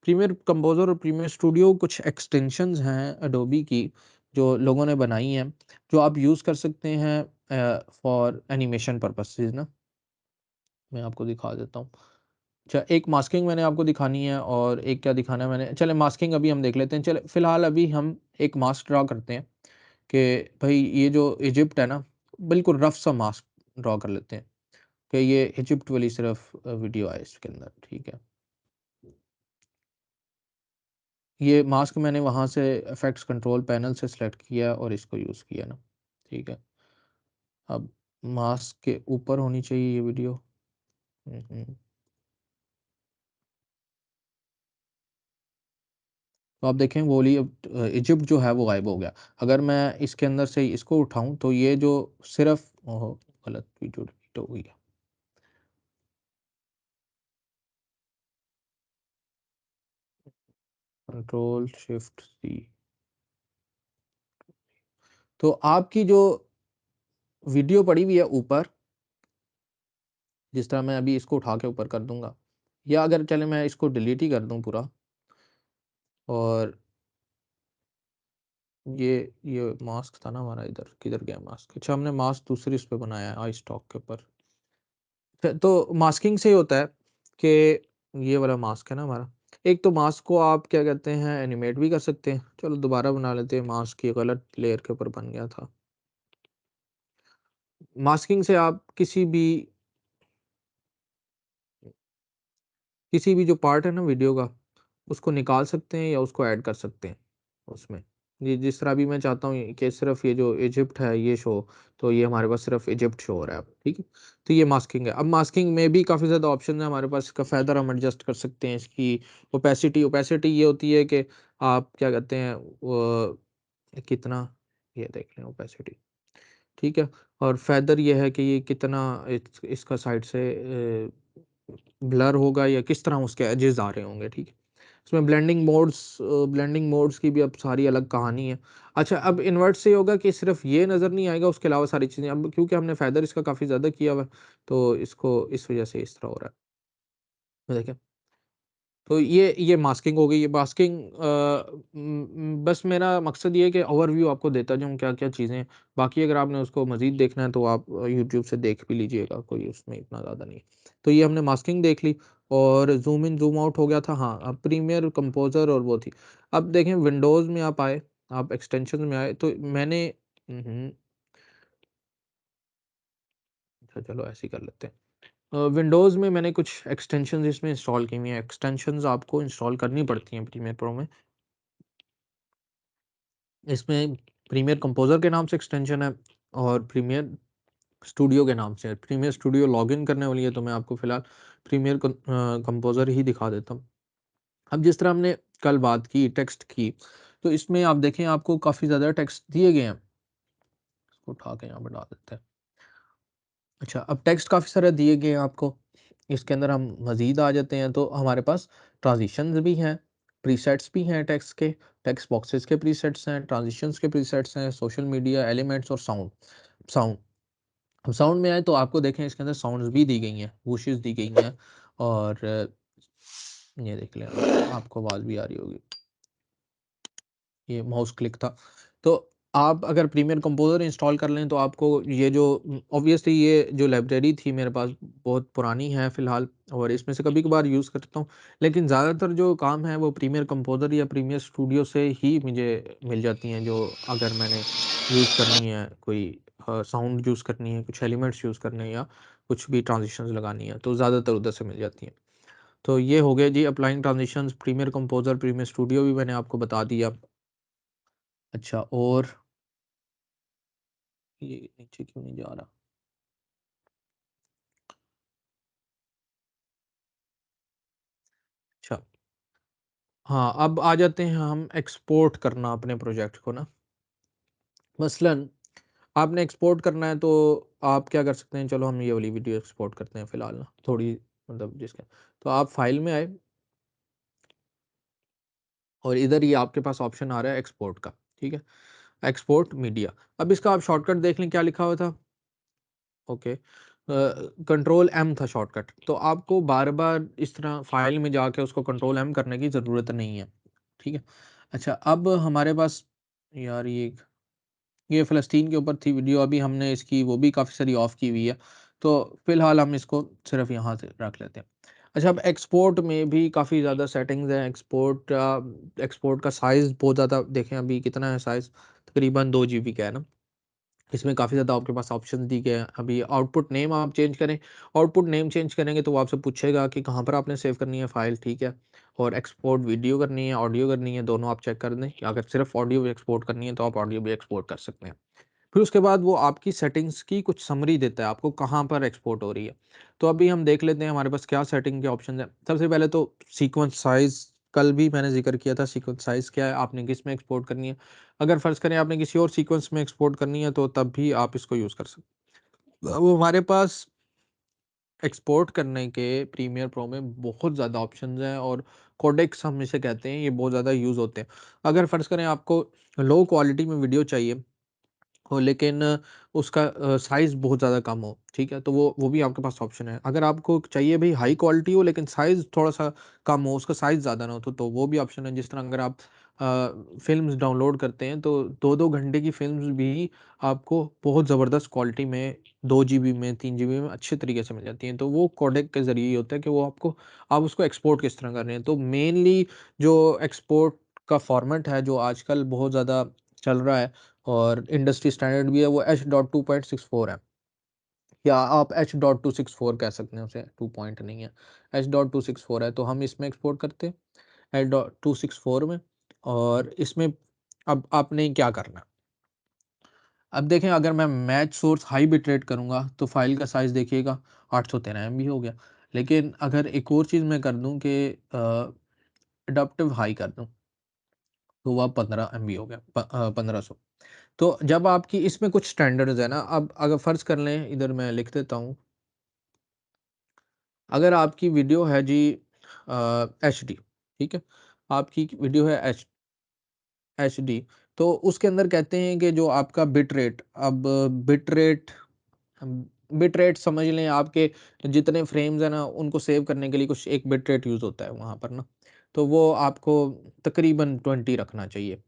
प्रीमियर कंपोज़र और प्रीमियर स्टूडियो कुछ एक्सटेंशंस हैं एडोबी की, जो लोगों ने बनाई हैं, जो आप यूज़ कर सकते हैं फॉर एनिमेशन पर्पसेज़ ना। मैं आपको दिखा देता हूँ। अच्छा, एक मास्किंग मैंने आपको दिखानी है, और एक क्या दिखाना है मैंने, चलें मास्किंग अभी हम देख लेते हैं। चलें फ़िलहाल अभी हम एक मास्क ड्रा करते हैं कि भई ये जो इजिप्ट है ना, बिल्कुल रफ़ सा मास्क ड्रा कर लेते हैं कि ये इजिप्ट वाली सिर्फ़ वीडियो आए इसके अंदर, ठीक है। ये मास्क मैंने वहाँ से इफ़ेक्ट्स कंट्रोल पैनल से सेलेक्ट किया और इसको यूज़ किया ना, ठीक है। अब मास्क के ऊपर होनी चाहिए ये वीडियो। हुँ, हुँ। तो आप देखें वो वाली अब इजिप्ट जो है वो गायब हो गया। अगर मैं इसके अंदर से इसको उठाऊँ तो ये जो सिर्फ़ ओहो! गलत वीडियो डिलीट हो गई है। Control shift C. तो आपकी जो वीडियो पड़ी हुई है ऊपर, जिस तरह मैं अभी इसको उठा के ऊपर कर दूँगा, या अगर चलें मैं इसको डिलीट ही कर दूँ पूरा, और ये मास्क था ना हमारा, इधर किधर गया मास्क? अच्छा, हमने मास्क दूसरी इस पे बनाया है आई स्टॉक के ऊपर। तो मास्किंग से ये होता है कि ये वाला मास्क है ना हमारा, एक तो मास्क को आप क्या कहते हैं एनिमेट भी कर सकते हैं। चलो दोबारा बना लेते हैं, मास्क ये गलत लेयर के ऊपर बन गया था। मास्किंग से आप किसी भी जो पार्ट है ना वीडियो का, उसको निकाल सकते हैं या उसको ऐड कर सकते हैं उसमें। ये जिस तरह अभी मैं चाहता हूँ कि सिर्फ़ ये जो इजिप्ट है ये शो, तो ये हमारे पास सिर्फ़ इजिप्ट शो हो रहा है अब, ठीक है? तो ये मास्किंग है। अब मास्किंग में भी काफ़ी ज़्यादा ऑप्शन है हमारे पास, इसका फेदर हम एडजस्ट कर सकते हैं, इसकी ओपेसिटी ये होती है कि आप क्या कहते हैं वो कितना, ये देख लें ओपेसिटी, ठीक है? और फेदर ये है कि ये कितना इसका साइड से ब्लर होगा या किस तरह उसके एजेस आ रहे होंगे, ठीक है? इसमें ब्लेंडिंग मोड्स की भी अब सारी अलग कहानी है। अच्छा, अब इन्वर्ट से ये होगा कि सिर्फ़ ये नज़र नहीं आएगा, उसके अलावा सारी चीज़ें, अब क्योंकि हमने फेदर इसका काफ़ी ज़्यादा किया हुआ है, तो इसको इस वज़ह से इस तरह हो रहा है। ये देखें। तो ये मास्किंग हो गई। ये मास्किंग बस मेरा मकसद ये है कि ओवरव्यू आपको देता जाऊँ क्या-क्या चीज़ें हैं। बाकी अगर आपने उसको मज़ीद देखना है तो आप यूट्यूब से देख भी लीजिएगा, कोई उसमें इतना ज़्यादा नहीं है। तो ये हमने मास्किंग देख ली। और ज़ूम इन ज़ूम आउट हो गया था। हाँ, अब प्रीमियर कंपोज़र और वो थी। अब देखें विंडोज़ में आप आए, आप एक्सटेंशंस में आए तो मैंने अच्छा चलो ऐसे ही कर लेते हैं। विंडोज़ में मैंने कुछ एक्सटेंशंस इसमें इंस्टॉल की हुई हैं। एक्सटेंशंस आपको इंस्टॉल करनी पड़ती हैं प्रीमियर प्रो में। इसमें प्रीमियर कंपोज़र के नाम से एक्सटेंशन है और प्रीमियर स्टूडियो के नाम से है। प्रीमियर स्टूडियो लॉगिन करने वाली है तो मैं आपको फ़िलहाल प्रीमियर कंपोज़र ही दिखा देता हूँ। अब जिस तरह हमने कल बात की टेक्स्ट की, तो इसमें आप देखें आपको काफ़ी ज़्यादा टेक्स्ट दिए गए हैं। इसको उठा के यहाँ पे डाल देते हैं। अच्छा, अब टेक्स्ट काफ़ी सारे दिए गए हैं आपको। इसके अंदर हम मज़ीद आ जाते हैं तो हमारे पास ट्रांज़िशंस भी हैं, प्रीसेट्स भी हैं टेक्स्ट के, टेक्स्ट बॉक्सेस के प्रीसेट्स हैं, ट्रांज़िशंस के प्रीसेट्स हैं, सोशल मीडिया एलिमेंट्स और साउंड। साउंड अब साउंड में आए तो आपको देखें इसके अंदर साउंड्स भी दी गई हैं, वूशेस दी गई हैं और ये देख लें आप, आपको आवाज़ भी आ रही होगी। ये माउस क्लिक था। तो आप अगर प्रीमियर कंपोज़र इंस्टॉल कर लें तो आपको ये जो ऑब्वियसली ये जो लाइब्रेरी थी मेरे पास बहुत पुरानी है फ़िलहाल और इसमें से कभी-कभार यूज़ करता हूँ। लेकिन ज़्यादातर जो काम है वो प्रीमियर कंपोज़र या प्रीमियर स्टूडियो से ही मुझे मिल जाती हैं जो अगर मैंने यूज़ करनी है कोई साउंड यूज़ करनी है, कुछ एलिमेंट्स यूज़ करने हैं या कुछ भी ट्रांज़िशंस लगानी है तो ज़्यादातर उधर से मिल जाती हैं। तो ये हो गया जी applying transitions, premiere composer, premiere studio भी मैंने आपको बता दिया। अच्छा और ये नीचे क्यों नहीं जा रहा? अच्छा, हाँ, अब आ जाते हैं हम एक्सपोर्ट करना अपने प्रोजेक्ट को ना। मसलन आपने एक्सपोर्ट करना है तो आप क्या कर सकते हैं, चलो हम ये वाली वीडियो एक्सपोर्ट करते हैं फ़िलहाल ना, थोड़ी मतलब जिसके तो आप फ़ाइल में आए और इधर ये आपके पास ऑप्शन आ रहा है एक्सपोर्ट का, ठीक है? Export media. अब इसका आप शॉर्टकट देख लें क्या लिखा हुआ था? ओके कंट्रोल एम था शॉर्टकट तो आपको बार बार इस तरह फाइल में जाके उसको कंट्रोल एम करने की ज़रूरत नहीं है ठीक है अच्छा अब हमारे पास यार ये फ़लस्तीन के ऊपर थी वीडियो अभी हमने इसकी वो भी काफ़ी सारी ऑफ की हुई है तो फिलहाल हम इसको सिर्फ यहाँ से रख लेते हैं अच्छा अब एक्सपोर्ट में भी काफ़ी ज़्यादा सेटिंग्स हैं एक्सपोर्ट का साइज़ बहुत ज़्यादा देखें अभी कितना है साइज़ तकरीबन 2 GB का है ना इसमें काफ़ी ज़्यादा आपके पास ऑप्शन दी गए हैं। अभी आउटपुट नेम आप चेंज करें, आउटपुट नेम चेंज करेंगे तो वो आपसे पूछेगा कि कहाँ पर आपने सेव करनी है फ़ाइल, ठीक है? और एक्सपोर्ट वीडियो करनी है, ऑडियो करनी है, दोनों आप चेक कर दें। अगर सिर्फ़ ऑडियो एक्सपोर्ट करनी है तो आप ऑडियो भी एक्सपोर्ट कर सकते हैं। फिर उसके बाद वो आपकी सेटिंग्स की कुछ समरी देता है, आपको कहाँ पर एक्सपोर्ट हो रही है। तो अभी हम देख लेते हैं हमारे पास क्या सेटिंग के ऑप्शंस हैं। सबसे पहले तो सीक्वेंस साइज़ कल भी मैंने ज़िक्र किया था सीक्वेंस साइज़ क्या है, आपने किस में एक्सपोर्ट करनी है। अगर फ़र्ज़ करें आपने किसी और सीक्वेंस में एक्सपोर्ट करनी है तो तब भी आप इसको यूज़ कर सकते हैं। अब हमारे पास एक्सपोर्ट करने के प्रीमियर प्रो में बहुत ज़्यादा ऑप्शंस हैं और कोडेक्स हम इसे कहते हैं, ये बहुत ज़्यादा यूज़ होते हैं। अगर फ़र्ज़ करें आपको लो क्वालिटी में वीडियो चाहिए हो लेकिन उसका साइज़ बहुत ज़्यादा कम हो, ठीक है? तो वो भी आपके पास ऑप्शन है। अगर आपको चाहिए भई हाई क्वालिटी हो लेकिन साइज़ थोड़ा-सा कम हो, उसका साइज़ ज़्यादा ना हो तो वो भी ऑप्शन है। जिस तरह अगर आप फ़िल्म्स डाउनलोड करते हैं तो 2-2 घंटे की फ़िल्म्स भी आपको बहुत ज़बरदस्त क्वालिटी में 2 जीबी में, 3 जीबी में अच्छे तरीके से मिल जाती हैं। तो वो कोडेक के ज़रिए ही होता है कि वो आपको आप उसको एक्सपोर्ट किस तरह कर रहे हैं। तो मेनली जो एक्सपोर्ट का फ़ॉर्मेट है, जो आजकल बहुत ज़्यादा चल रहा है और इंडस्ट्री स्टैंडर्ड भी है वो H.264 है या आप H.264 कह सकते हैं उसे 2 पॉइंट नहीं है H.264 है तो हम इसमें एक्सपोर्ट करते हैं H.264 में और इसमें अब आपने क्या करना है अब देखें अगर मैं match source high bit rate करूंगा तो फाइल का साइज देखिएगा 813 MB हो गया लेकिन अगर एक और चीज़ मैं कर दूं कि अडप्टिव हाई कर दूं तो वह 15 MB हो गया 1500 तो जब आपकी इसमें कुछ स्टैंडर्ड्स है ना अब अगर फ़र्ज़ कर लें इधर मैं लिख देता हूँ अगर आपकी वीडियो है जी एचडी ठीक है आपकी वीडियो है एचडी तो उसके अंदर कहते हैं कि जो आपका बिट रेट अब बिट रेट बिट रेट समझ लें आपके जितने फ्रेम्स हैं ना उनको सेव करने के लिए कुछ एक बिट रेट यूज़ होता है वहाँ पर ना तो वो आपको तकरीबन 20 रखना चाहिए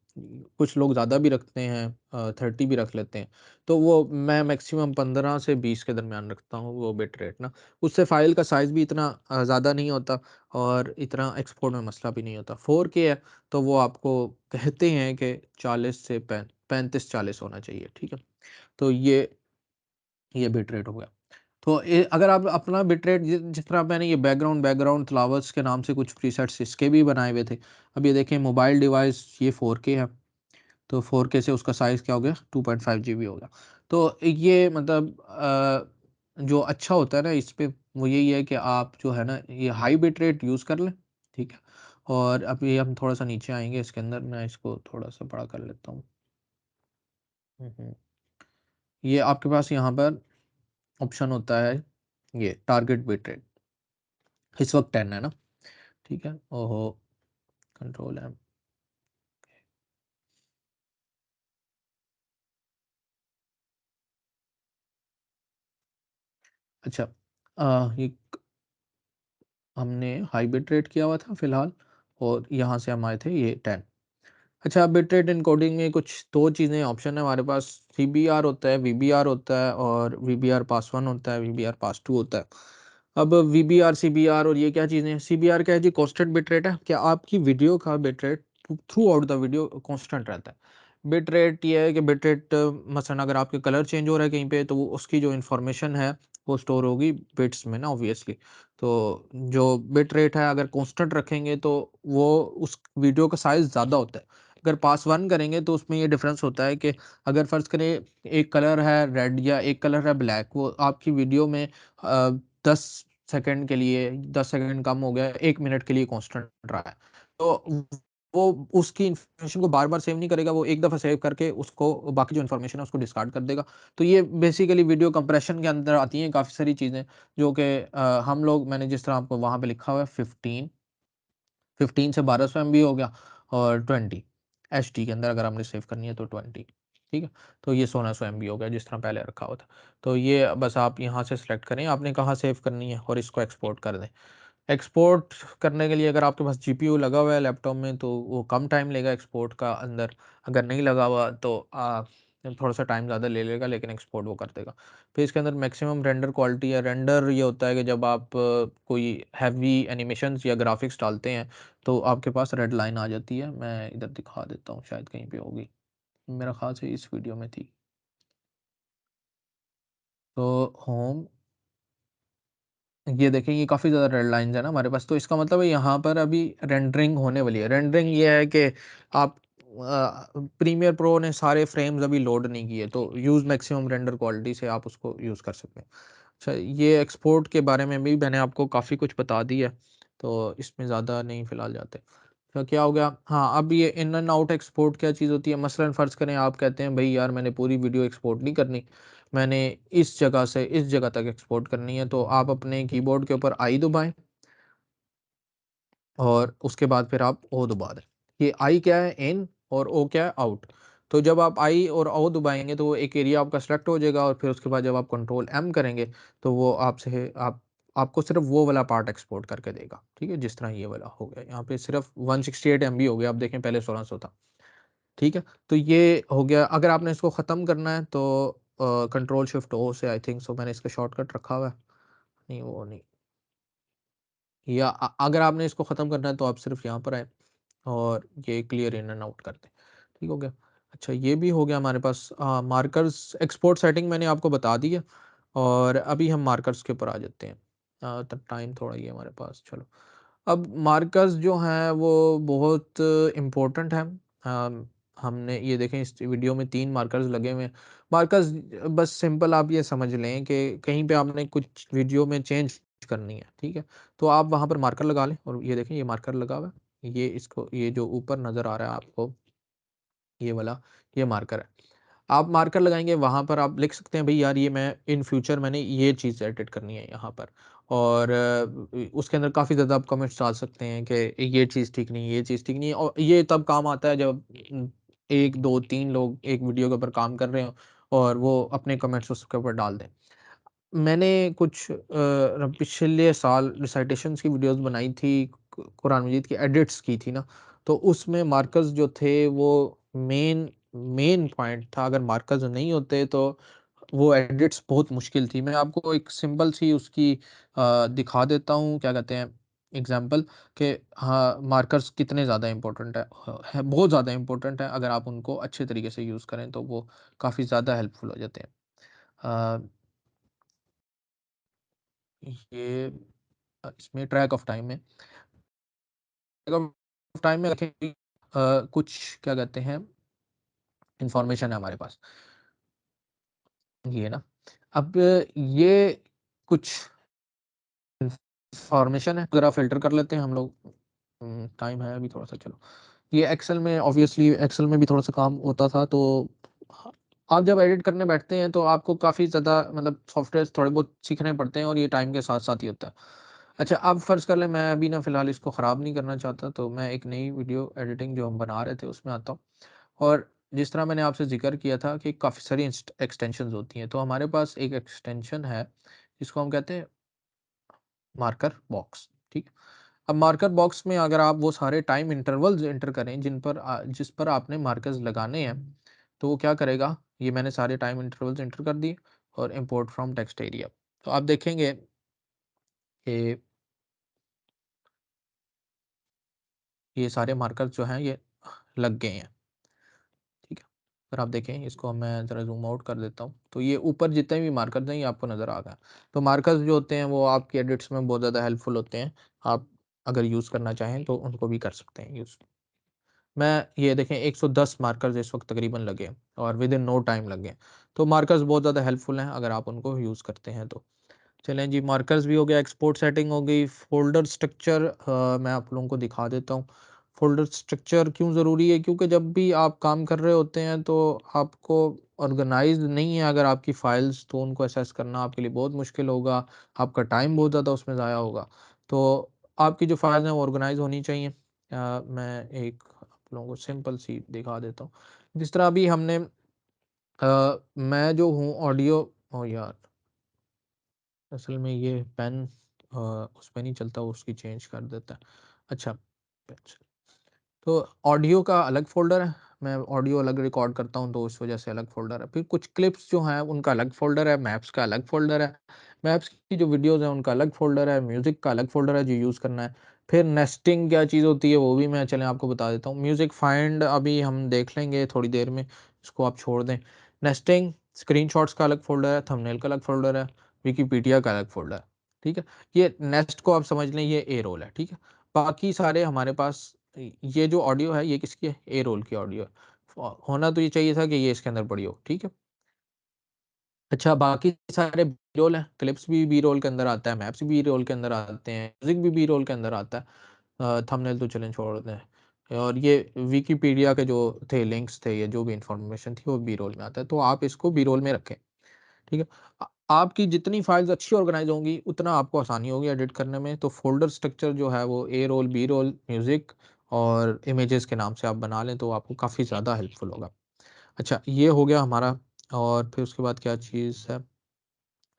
कुछ लोग ज़्यादा भी रखते हैं, 30 भी रख लेते हैं। तो वो मैं मैक्सिमम 15 से 20 के दरमियान रखता हूँ वो बिट रेट ना। उससे फ़ाइल का साइज़ भी इतना ज़्यादा नहीं होता और इतना एक्सपोर्ट में मसला भी नहीं होता। 4K है तो वो आपको कहते हैं कि 40 से 35-40 होना चाहिए, ठीक है? तो ये बिट रेट हो गया। तो अगर आप अपना बिट रेट जिस तरह मैंने ये बैकग्राउंड फ्लावर्स के नाम से कुछ प्रीसेट्स इसके भी बनाए हुए थे। अब ये देखें मोबाइल डिवाइस ये 4K है। तो 4K से उसका साइज़ क्या हो गया 2.5 जीबी हो गया। तो ये मतलब जो अच्छा होता है ना इस पे वो यही है कि आप जो है ना ये हाई बिट रेट यूज़ कर लें, ठीक है? और अभी हम थोड़ा-सा नीचे आएँगे इसके अंदर, मैं इसको थोड़ा-सा बड़ा कर लेता हूँ। हुँ, हुँ। ये आपके पास यहाँ पर ऑप्शन होता है ये टारगेट बिट रेट, इस वक़्त 10 है ना, ठीक है? ओहो! Control M. अच्छा ये हमने हाई बिट रेट किया हुआ था फ़िलहाल और यहाँ से हम आए थे ये 10। अच्छा, बिटरेट एन्कोडिंग में कुछ 2 चीज़ें ऑप्शन है हमारे पास, सीबीआर होता है, वीबीआर होता है और वीबीआर पास 1 होता है, वीबीआर पास 2 होता है। अब वीबीआर, सीबीआर और ये क्या चीज़ें हैं? सीबीआर क्या है जी? कांस्टेंट बिटरेट है कि आपकी वीडियो का bitrate through out the video constant रहता है। बिटरेट ये है कि बिटरेट मसलन अगर आपके कलर चेंज हो रहा है कहीं पे तो वो उसकी जो इन्फॉर्मेशन है वो स्टोर होगी बिट्स में ना ऑब्वियसली। तो जो बिटरेट है अगर कांस्टेंट रखेंगे तो वो उस वीडियो का साइज़ ज़्यादा होता है। अगर पास 1 करेंगे तो उसमें ये डिफ़रेंस होता है कि अगर फ़र्ज़ करें एक कलर है रेड या एक कलर है ब्लैक, वो आपकी वीडियो में 10 सेकंड के लिए 10 सेकंड कम हो गया, 1 मिनट के लिए कांस्टेंट रहा है। तो वो उसकी इन्फॉर्मेशन को बार-बार सेव नहीं करेगा, वो एक दफ़ा सेव करके उसको बाकी जो इन्फॉर्मेशन है उसको डिस्कार्ड कर देगा। तो ये बेसिकली वीडियो कंप्रेशन के अंदर आती हैं काफ़ी सारी चीज़ें जो कि हम लोग मैंने जिस तरह आपको वहाँ पे लिखा हुआ है 15 से 1200 एमबी हो गया और 20 एचडी के अंदर अगर हमने सेव करनी है तो 20, ठीक है? तो ये 1600 एमबी हो गया जिस तरह पहले रखा हुआ था। तो ये बस आप यहाँ से सिलेक्ट करें आपने कहाँ सेव करनी है और इसको एक्सपोर्ट कर दें। एक्सपोर्ट करने के लिए अगर आपके पास जीपीयू लगा हुआ है लैपटॉप में तो वो कम टाइम लेगा एक्सपोर्ट का अंदर, अगर नहीं लगा हुआ तो थोड़ा-सा टाइम ज़्यादा ले लेगा लेकिन एक्सपोर्ट वो कर देगा। फिर इसके अंदर मैक्सिमम रेंडर क्वालिटी है, रेंडर ये होता है कि जब आप कोई हेवी एनिमेशंस या ग्राफिक्स डालते हैं, तो आपके पास रेड लाइन आ जाती है। मैं इधर दिखा देता हूँ शायद कहीं पे होगी, मेरा ख़्याल से इस वीडियो में थी। तो होम ये देखें ये काफ़ी ज़्यादा रेड लाइन्स है ना हमारे पास, तो इसका मतलब है यहाँ पर अभी रेंडरिंग होने वाली है। रेंडरिंग ये है कि आप प्रीमियर प्रो ने सारे फ्रेम्स अभी लोड नहीं किए, तो यूज़ मैक्सिमम रेंडर क्वालिटी से आप उसको यूज़ कर सकते हैं। अच्छा, ये एक्सपोर्ट के बारे में भी मैंने आपको काफ़ी कुछ बता दिया है, तो इसमें ज़्यादा नहीं फ़िलहाल जाते। तो क्या हो गया? हाँ, अब ये इन एंड आउट एक्सपोर्ट क्या चीज़ होती है? मसलन फ़र्ज़ करें आप कहते हैं भई यार मैंने पूरी वीडियो एक्सपोर्ट नहीं करनी, मैंने इस जगह से इस जगह तक एक्सपोर्ट करनी है, तो आप अपने कीबोर्ड के ऊपर आई दबाएँ और उसके बाद फिर आप ओ दबा दें। ये आई क्या है? इन और ओ क्या है? आउट। तो जब आप आई और ओ दबाएँगे तो वो एक एरिया आपका सेलेक्ट हो जाएगा और फिर उसके बाद जब आप कंट्रोल एम करेंगे तो वो आपसे आपको सिर्फ़ वो वाला पार्ट एक्सपोर्ट करके देगा। ठीक है? जिस तरह ये वाला हो गया। यहाँ पे सिर्फ़ 168 एमबी हो गया। आप देखें पहले 1600 था। ठीक है? तो ये हो गया। अगर आपने इसको ख़त्म करना है तो कंट्रोल शिफ्ट ओ से आई थिंक सो मैंने इसका शॉर्टकट रखा हुआ है। नहीं वो नहीं। या अगर आपने इसको ख़त्म करना है तो आप सिर्फ़ यहाँ पर आएँ और ये क्लियर इन एंड आउट कर दें। ठीक हो गया? अच्छा ये भी हो गया हमारे पास मार्कर्स एक्सपोर्ट सेटिंग मैंने आपको बता दी है और अभी हम मार्कर्स के ऊपर आ जाते हैं। तब टाइम थोड़ा ही है हमारे पास चलो। अब मार्कर्स जो हैं वो बहुत इम्पोर्टेंट हैं। हमने ये देखें इस वीडियो में 3 मार्कर्स लगे हुए हैं। मार्कर्स बस सिंपल आप ये समझ लें कि कहीं पे आपने कुछ वीडियो में चेंज करनी है, ठीक है? तो आप वहाँ पर मार्कर लगा लें और ये देखें ये मार्कर लगा हुआ है। ये इसको ये जो ऊपर नज़र आ रहा है आपको ये वाला, ये मार्कर है। आप मार्कर लगाएँगे वहाँ पर आप लिख सकते हैं भई यार ये मैं इन फ्यूचर मैंने ये चीज़ एडिट करनी है यहाँ पर और उसके अंदर काफ़ी ज़्यादा आप कमेंट्स डाल सकते हैं कि ये चीज़ ठीक नहीं है, ये चीज़ ठीक नहीं है और ये तब काम आता है जब 1, 2, 3 लोग एक वीडियो के ऊपर काम कर रहे हों और वो अपने कमेंट्स उसके ऊपर डाल दें। मैंने कुछ पिछले साल रिसाइटेशंस की वीडियोज़ बनाई थी, कुरान मजीद की एडिट्स की थी ना, तो उसमें मार्कर्स जो थे वो मेन मेन पॉइंट था। अगर मार्कर्स नहीं होते तो वो एडिट्स बहुत मुश्किल थी। मैं आपको एक सिंपल सी उसकी दिखा देता हूँ, क्या कहते हैं, एग्जांपल, कि हाँ मार्कर्स कितने ज़्यादा इम्पोर्टेंट है बहुत ज़्यादा इम्पोर्टेंट है। अगर आप उनको अच्छे तरीके से यूज़ करें तो वो काफ़ी ज़्यादा हेल्पफुल हो जाते हैं। अ, ये इसमें ट्रैक ऑफ टाइम में, देखें कुछ, क्या कहते हैं, इंफॉर्मेशन है हमारे पास, ये ना। अब ये कुछ इंफॉर्मेशन है, ज़रा फ़िल्टर कर लेते हैं हम लोग। टाइम है अभी थोड़ा-सा, चलो। ये एक्सेल में, ऑब्वियसली एक्सेल में भी थोड़ा-सा काम होता था, तो ह आप जब एडिट करने बैठते हैं तो आपको काफ़ी ज़्यादा मतलब सॉफ्टवेयर्स थोड़े बहुत सीखने पड़ते हैं, और ये टाइम के साथ-साथ ही होता है। अच्छा, अब फ़र्ज़ कर लें मैं अभी ना फ़िलहाल इसको ख़राब नहीं करना चाहता, तो मैं एक नई वीडियो एडिटिंग जो हम बना रहे थे उसमें आता हूँ। और जिस तरह मैंने आपसे ज़िक्र किया था कि काफ़ी सारी एक्सटेंशंस होती हैं, तो हमारे पास एक एक्सटेंशन है जिसको हम कहते हैं मार्कर बॉक्स, ठीक है? अब मार्कर बॉक्स में अगर आप वो सारे टाइम इंटरवल्स एंटर करें जिस पर आपने मार्कर्स लगाने हैं, तो वो क्या करेगा, ये मैंने सारे टाइम इंटरवल्स एंटर कर दिए, और इंपोर्ट फ्रॉम टेक्स्ट एरिया। तो आप देखेंगे कि ये सारे मार्कर्स जो हैं ये लग गए हैं, ठीक है? अगर आप देखें इसको, मैं ज़रा ज़ूम आउट कर देता हूँ, तो ये ऊपर जितने भी मार्कर्स हैं ये आपको नज़र आ गए। तो मार्कर्स जो होते हैं वो आपकी एडिट्स में बहुत ज़्यादा हेल्पफुल होते हैं। आप अगर यूज़ करना चाहें तो उनको भी कर सकते हैं यूज़। मैं ये देखें 110 मार्कर्स इस वक़्त तकरीबन लगे हैं, और विदिन नो टाइम लग गए। तो मार्कर्स बहुत ज़्यादा हेल्पफुल हैं अगर आप उनको यूज़ करते हैं तो। चलें जी, मार्कर्स भी हो गया, एक्सपोर्ट सेटिंग हो गई, फ़ोल्डर स्ट्रक्चर मैं आप लोगों को दिखा देता हूँ। फ़ोल्डर स्ट्रक्चर क्यों ज़रूरी है? क्योंकि जब भी आप काम कर रहे होते हैं तो आपको ऑर्गनाइज़्ड नहीं है अगर आपकी फ़ाइल्स, तो उनको एक्सेस करना आपके लिए बहुत मुश्किल होगा, आपका टाइम बहुत ज़्यादा उसमें ज़ाया होगा। तो आपकी जो फ़ाइल्स हैं वो ऑर्गनाइज़ होनी चाहिए। मैं एक आप लोगों को सिंपल सी दिखा देता हूँ। जिस तरह अभी हमने मैं जो हूँ ऑडियो, ओह यार! असल में ये पेन उस पे नहीं चलता, वो उसकी चेंज कर देता है। अच्छा, पेंसिल। तो ऑडियो का अलग फ़ोल्डर है, मैं ऑडियो अलग रिकॉर्ड करता हूँ तो उस वजह से अलग फ़ोल्डर है। फिर कुछ क्लिप्स जो हैं उनका अलग फ़ोल्डर है, मैप्स का अलग फ़ोल्डर है, मैप्स की जो वीडियोज़ हैं उनका अलग फ़ोल्डर है, म्यूज़िक का अलग फ़ोल्डर है जो यूज़ करना है। फिर नेस्टिंग क्या चीज़ होती है वो भी मैं, चलें, आपको बता देता हूँ। म्यूज़िक फाइंड अभी हम देख लेंगे थोड़ी देर में, इसको आप छोड़ दें। नेस्टिंग, स्क्रीनशॉट्स का अलग फ़ोल्डर है, थंबनेल का अलग फ़ोल्डर है, विकिपीडिया का अलग फ़ोल्डर है, ठीक है? ये नेस्ट को आप समझ लें, ये ए रोल है, ठीक है? बाकी सारे हमारे पास, ये जो ऑडियो है ये किसकी है? ए रोल की ऑडियो है। होना तो ये चाहिए था कि ये इसके अंदर पड़ी हो, ठीक है? अच्छा, बाकी सारे बी रोल हैं, क्लिप्स भी बी रोल के अंदर आता है, मैप्स भी बी रोल के अंदर आते हैं, म्यूज़िक भी बी रोल के अंदर आता है। थंबनेल तो चलें छोड़ दें, और ये विकिपीडिया के जो थे लिंक्स थे, ये जो भी इन्फॉर्मेशन थी वो बी रोल में आता है, तो आप इसको बी रोल में रखें, ठीक है? आपकी जितनी फाइल्स अच्छी ऑर्गनाइज़ होंगी, उतना आपको आसानी होगी एडिट करने में। तो फ़ोल्डर स्ट्रक्चर जो है वो ए रोल, बी रोल, म्यूज़िक और इमेजेस के नाम से आप बना लें तो आपको काफ़ी ज़्यादा हेल्पफुल होगा। अच्छा, ये हो गया हमारा, और फिर उसके बाद क्या चीज़ है?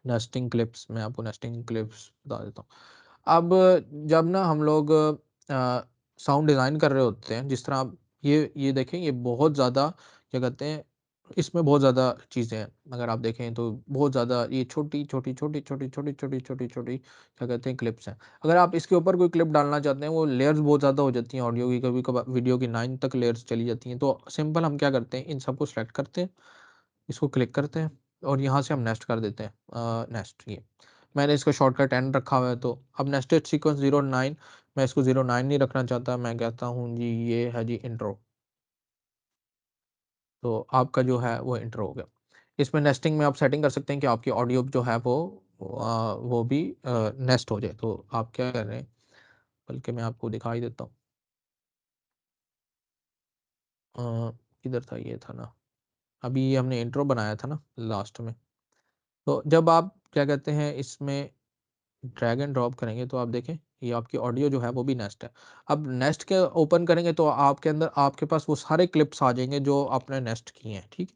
नेस्टिंग क्लिप्स, मैं आपको नेस्टिंग क्लिप्स बता देता हूँ। अब जब ना हम लोग साउंड डिज़ाइन कर रहे होते हैं, जिस तरह आप ये देखें, ये बहुत ज़्यादा, क्या कहते हैं, इसमें बहुत ज़्यादा चीज़ें हैं। अगर आप देखें तो बहुत ज़्यादा ये छोटी-छोटी क्या कहते हैं, क्लिप्स हैं। अगर आप इसके ऊपर कोई क्लिप डालना चाहते हैं, वो लेयर्स बहुत ज़्यादा हो जाती हैं ऑडियो की, कभी-कभार वीडियो की 9 तक लेयर्स चली जाती हैं। तो सिंपल हम क्या करते हैं, इन सबको सेलेक्ट करते हैं, इसको क्लिक करते हैं, और यहाँ से हम नेक्स्ट कर देते हैं। नेक्स्ट, ये मैंने इसका शॉर्टकट एन रखा हुआ है, तो अब नेस्टेड सीक्वेंस 09, मैं इसको 09 नहीं रखना चाहता, मैं कहता हूँ जी ये है जी इंट्रो। तो आपका जो है वो इंट्रो हो गया। इसमें नेस्टिंग में आप सेटिंग कर सकते हैं कि आपकी ऑडियो जो है वो भी नेस्ट हो जाए। तो आप क्या कर रहे हैं, बल्कि मैं आपको दिखाई देता हूँ। अ, किधर था, ये था ना, अभी हमने इंट्रो बनाया था ना लास्ट में। तो जब आप क्या कहते हैं, इसमें ड्रैग एंड ड्रॉप करेंगे तो आप देखें ये आपकी ऑडियो जो है वो भी नेस्ट है। अब नेस्ट के ओपन करेंगे तो आपके अंदर आपके पास वो सारे क्लिप्स आ जाएँगे जो आपने नेस्ट किए हैं, ठीक?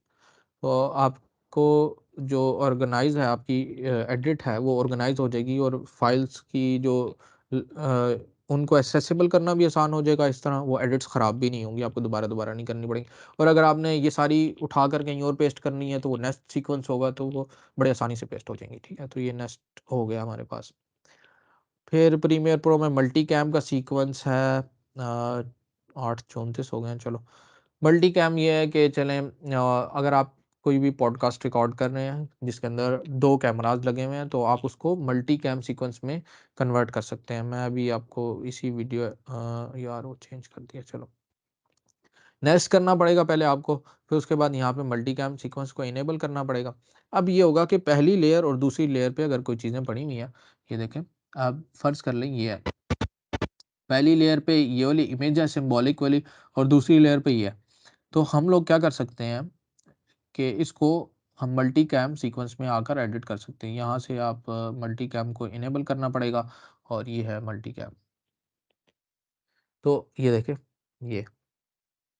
तो आपको जो ऑर्गेनाइज़ है, आपकी एडिट है वो ऑर्गेनाइज़ हो जाएगी, और फाइल्स की जो उनको एक्सेसिबल करना भी आसान हो जाएगा, इस तरह वो एडिट्स ख़राब भी नहीं होंगी, आपको दोबारा दोबारा नहीं करनी पड़ेगी। और अगर आपने ये सारी उठा कर कहीं और पेस्ट करनी है तो वो नेक्स्ट सीक्वेंस होगा, तो वो बड़े आसानी से पेस्ट हो जाएंगी, ठीक है। तो ये नेक्स्ट हो गया हमारे पास। फिर प्रीमियर प्रो में मल्टी कैम का सीक्वेंस है, 8:34 हो गए हैं, चलो। मल्टी कैम ये है कि चलें, अगर आप कोई भी पॉडकास्ट रिकॉर्ड कर रहे हैं जिसके अंदर 2 कैमरास लगे हुए हैं, तो आप उसको मल्टी कैम सीक्वेंस में कन्वर्ट कर सकते हैं। मैं अभी आपको इसी वीडियो यार वो चेंज कर दिया, चलो। नेक्स्ट करना पड़ेगा पहले आपको, फिर उसके बाद यहाँ पे मल्टी कैम सीक्वेंस को इनेबल करना पड़ेगा। अब ये होगा कि पहली लेयर और दूसरी लेयर पे अगर कोई चीज़ें पड़ी हुई हैं, ये देखें, आप फ़र्ज़ कर लें ये है। पहली लेयर पे ये वाली इमेज है सिंबॉलिक वाली, और दूसरी लेयर पे ये है। तो हम लोग क्या कर सकते हैं कि इसको हम मल्टी कैम सीक्वेंस में आकर एडिट कर सकते हैं। यहाँ से आप मल्टी कैम को इनेबल करना पड़ेगा, और ये है मल्टी कैम। तो ये देखें, ये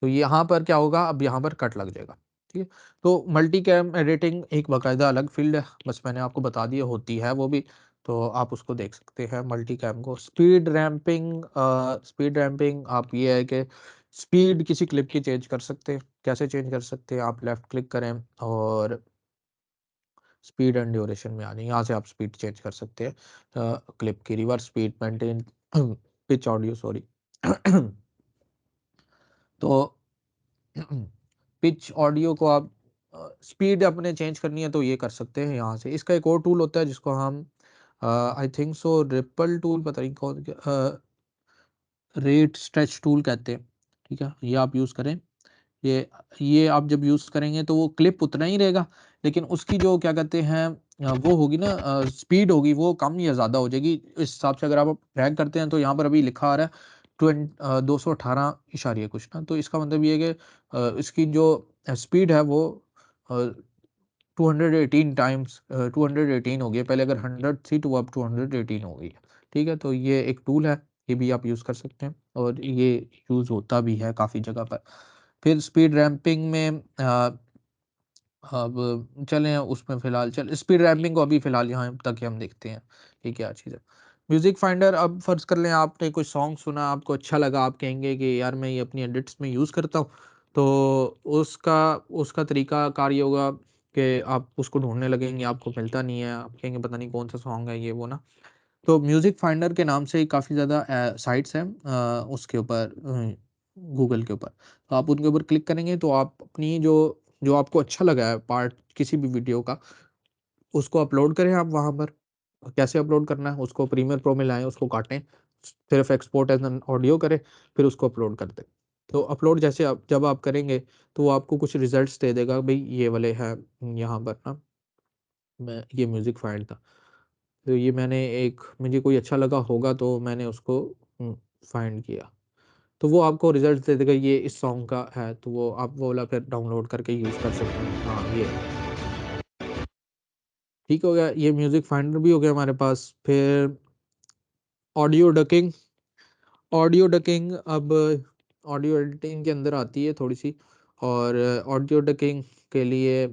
तो यहाँ पर क्या होगा, अब यहाँ पर कट लग जाएगा, ठीक है। तो मल्टी कैम एडिटिंग एक बाकायदा अलग फील्ड है, बस मैंने आपको बता दिया होती है वो भी। तो आप उसको देख सकते हैं मल्टी कैम को। स्पीड रैंपिंग आप ये है कि स्पीड किसी क्लिप की चेंज कर सकते हैं। कैसे चेंज कर सकते हैं, आप लेफ्ट क्लिक करें और स्पीड एंड ड्यूरेशन में आ जाए, यहाँ से आप स्पीड चेंज कर सकते हैं क्लिप की, reverse speed, maintain pitch audio, sorry. तो पिच ऑडियो को आप स्पीड अपने चेंज करनी है तो ये कर सकते हैं यहाँ से। इसका एक और टूल होता है जिसको हम I think so ripple tool, पता नहीं कौन, रेट स्ट्रेच टूल कहते हैं, ठीक है। ये आप यूज़ करें। ये ये आप जब यूज़ करेंगे तो वो क्लिप उतना ही रहेगा, लेकिन उसकी जो क्या कहते हैं वो होगी ना, स्पीड होगी वो कम या ज़्यादा हो जाएगी। इस हिसाब से अगर आप ड्रैग करते हैं तो यहाँ पर अभी लिखा आ रहा है 218 इशारिया कुछ ना, तो इसका मतलब ये है कि इसकी जो स्पीड है वो 218 टाइम्स 218 हो गई है। पहले अगर 100 थी तो वो अब 218 हो गई है, ठीक है। तो ये एक टूल है, ये भी आप यूज़ कर सकते हैं, और ये यूज़ होता भी है काफ़ी जगह पर। फिर स्पीड रैंपिंग में अब चलें उसमें फ़िलहाल चल स्पीड रैंपिंग को अभी फ़िलहाल यहाँ तक ही हम देखते हैं कि क्या चीज़ है। म्यूज़िक फाइंडर, अब फ़र्ज़ कर लें आपने कोई सॉन्ग सुना, आपको अच्छा लगा, आप कहेंगे कि यार मैं ये अपनी एडिट्स में यूज़ करता हूँ। तो उसका उसका तरीकाकार ये होगा कि आप उसको ढूँढने लगेंगे, आपको मिलता नहीं है, आप कहेंगे पता नहीं कौन-सा सॉन्ग है ये वो ना। तो म्यूज़िक फाइंडर के नाम से काफ़ी ज़्यादा साइट्स हैं उसके ऊपर, गूगल के ऊपर। तो आप उनके ऊपर क्लिक करेंगे तो आप अपनी जो जो आपको अच्छा लगा है पार्ट किसी भी वीडियो का, उसको अपलोड करें आप वहाँ पर। कैसे अपलोड करना है, उसको प्रीमियर प्रो में लाएँ, उसको काटें, सिर्फ़ एक्सपोर्ट एज़ एन ऑडियो करें, फिर उसको अपलोड कर दें। तो अपलोड जैसे आप जब आप करेंगे तो वो आपको कुछ रिज़ल्ट्स दे देगा, भई ये वाले हैं यहाँ पर ना, मैं ये म्यूज़िक फाइल था। तो ये मैंने एक मुझे कोई अच्छा लगा होगा तो मैंने उसको फाइंड किया। तो वो आपको रिज़ल्ट दे देगा, ये इस सॉन्ग का है, तो वो आप वो वाला फिर डाउनलोड करके यूज़ कर सकते हैं। हाँ, ये है। ठीक हो गया, ये म्यूज़िक फाइंडर भी हो गया हमारे पास। फिर ऑडियो डकिंग, ऑडियो डकिंग अब ऑडियो एडिटिंग के अंदर आती है थोड़ी-सी, और ऑडियो डकिंग के लिए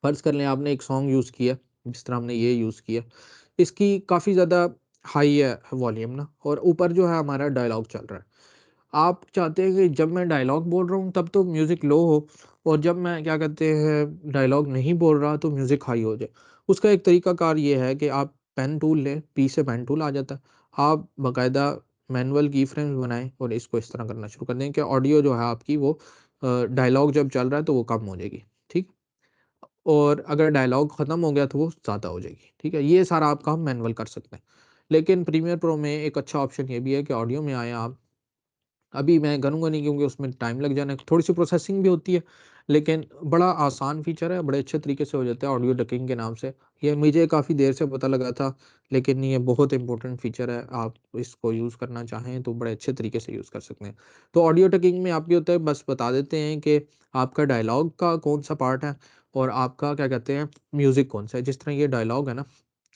फ़र्ज़ कर लें आपने एक सॉन्ग यूज़ किया, जिस तरह हमने ये यूज़ किया। इसकी काफ़ी ज़्यादा हाई है वॉल्यूम ना, और ऊपर जो है हमारा डायलॉग चल रहा है। आप चाहते हैं कि जब मैं डायलॉग बोल रहा हूँ तब तो म्यूज़िक लो हो, और जब मैं क्या कहते हैं डायलॉग नहीं बोल रहा तो म्यूज़िक हाई हो जाए। उसका एक तरीकाकार ये है कि आप पेन टूल लें, पी से पेन टूल आ जाता है। आप बाकायदा मैनुअल की फ्रेम्स बनाएँ और इसको इस तरह करना शुरू कर दें कि ऑडियो जो है आपकी वो डायलॉग जब चल रहा है तो वो कम हो जाएगी, ठीक? और अगर डायलॉग ख़त्म हो गया तो वो ज़्यादा हो जाएगी, ठीक है? ये सारा आप काम मैनुअल कर सकते हैं। लेकिन प्रीमियर प्रो में एक अच्छा ऑप्शन ये भी है कि ऑडियो में आएँ आप, अभी मैं करूँगा नहीं क्योंकि उसमें टाइम लग जाना है, थोड़ी-सी प्रोसेसिंग भी होती है, लेकिन बड़ा आसान फ़ीचर है, बड़े अच्छे तरीके से हो जाता है ऑडियो डकिंग के नाम से। ये मुझे काफ़ी देर से पता लगा था, लेकिन ये बहुत इम्पोर्टेंट फ़ीचर है, आप इसको यूज़ करना चाहें तो बड़े अच्छे तरीके से यूज़ कर सकते हैं। तो ऑडियो डकिंग में आप ये होता है, बस बता देते हैं कि आपका डायलॉग का कौन-सा पार्ट है और आपका क्या कहते हैं म्यूज़िक कौन-सा है। जिस तरह ये डायलॉग है ना,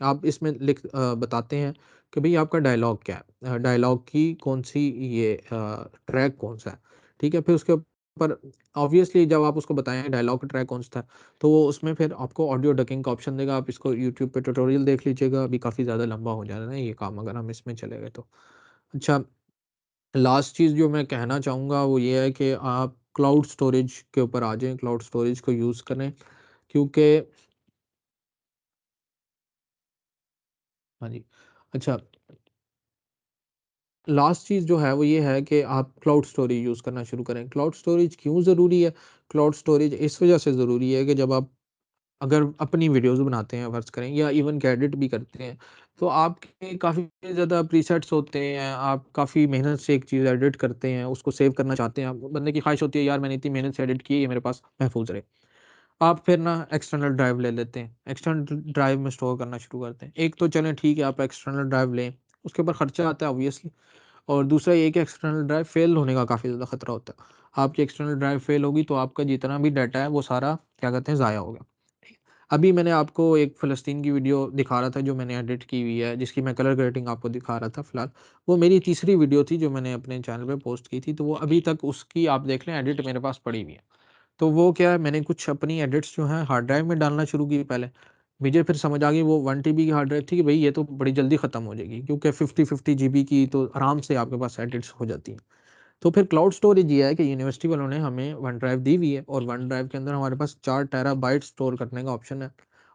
आप इसमें बताते हैं कि भई आपका डायलॉग क्या है? डायलॉग की कौन-सी ये ट्रैक कौन-सा है, ठीक है? फिर उसके ऊपर ऑब्वियसली जब आप उसको बताएँ डायलॉग का ट्रैक कौन-सा था, तो वो उसमें फिर आपको ऑडियो डकिंग का ऑप्शन देगा। आप इसको यूट्यूब पे ट्यूटोरियल देख लीजिएगा, अभी काफ़ी ज़्यादा लंबा हो जा रहा है ना ये काम अगर हम इसमें चले गए तो। अच्छा, लास्ट चीज़ जो मैं कहना चाहूँगा वो ये है कि आप क्लाउड स्टोरेज के ऊपर आ जाएँ, क्लाउड स्टोरेज को यूज़ करें, क्योंकि हाँ जी। अच्छा, लास्ट चीज़ जो है वो ये है कि आप क्लाउड स्टोरेज यूज़ करना शुरू करें। क्लाउड स्टोरेज क्यों ज़रूरी है? क्लाउड स्टोरेज इस वज़ह से ज़रूरी है कि जब आप अगर अपनी वीडियोज़ बनाते हैं फ़र्ज़ करें, या इवन कि एडिट भी करते हैं, तो आपके काफ़ी ज़्यादा प्रीसेट्स होते हैं, आप काफ़ी मेहनत से एक चीज़ एडिट करते हैं, उसको सेव करना चाहते हैं, आप बंदे की ख़्वाहिश होती है, यार मैंने इतनी मेहनत से एडिट की है, ये मेरे पास महफ़ूज़ रहे। आप फिर ना एक्सटर्नल ड्राइव ले लेते हैं, एक्सटर्नल ड्राइव में स्टोर करना शुरू करते हैं। एक तो चलें ठीक है, आप एक्सटर्नल ड्राइव लें, उसके ऊपर खर्चा आता है ऑब्वियसली, और दूसरा ये कि एक्सटर्नल ड्राइव फ़ेल होने का काफ़ी ज़्यादा खतरा होता है। आपकी एक्सटर्नल ड्राइव फ़ेल होगी तो आपका जितना भी डाटा है वो सारा क्या कहते हैं ज़ाया होगा। अभी मैंने आपको एक फ़लस्तीन की वीडियो दिखा रहा था जो मैंने एडिट की हुई है, जिसकी मैं कलर ग्रेडिंग आपको दिखा रहा था फ़िलहाल। वो मेरी तीसरी वीडियो थी जो मैंने अपने चैनल पे पोस्ट की थी, तो वो अभी तक उसकी आप देख लें एडिट मेरे पास पड़ी हुई है। तो वो क्या है, मैंने कुछ अपनी एडिट्स जो हैं हार्ड ड्राइव में डालना शुरू की पहले। मुझे फिर समझ आ गई वो 1 टीबी की हार्ड ड्राइव थी कि भई ये तो बड़ी जल्दी ख़त्म हो जाएगी, क्योंकि 50-50 जीबी की तो आराम से आपके पास एडिट्स हो जाती हैं। तो फिर क्लाउड स्टोरेज ये है कि यूनिवर्सिटी वालों ने हमें वन ड्राइव दी हुई है, और वन ड्राइव के अंदर हमारे पास 4 टेराबाइट स्टोर करने का ऑप्शन है।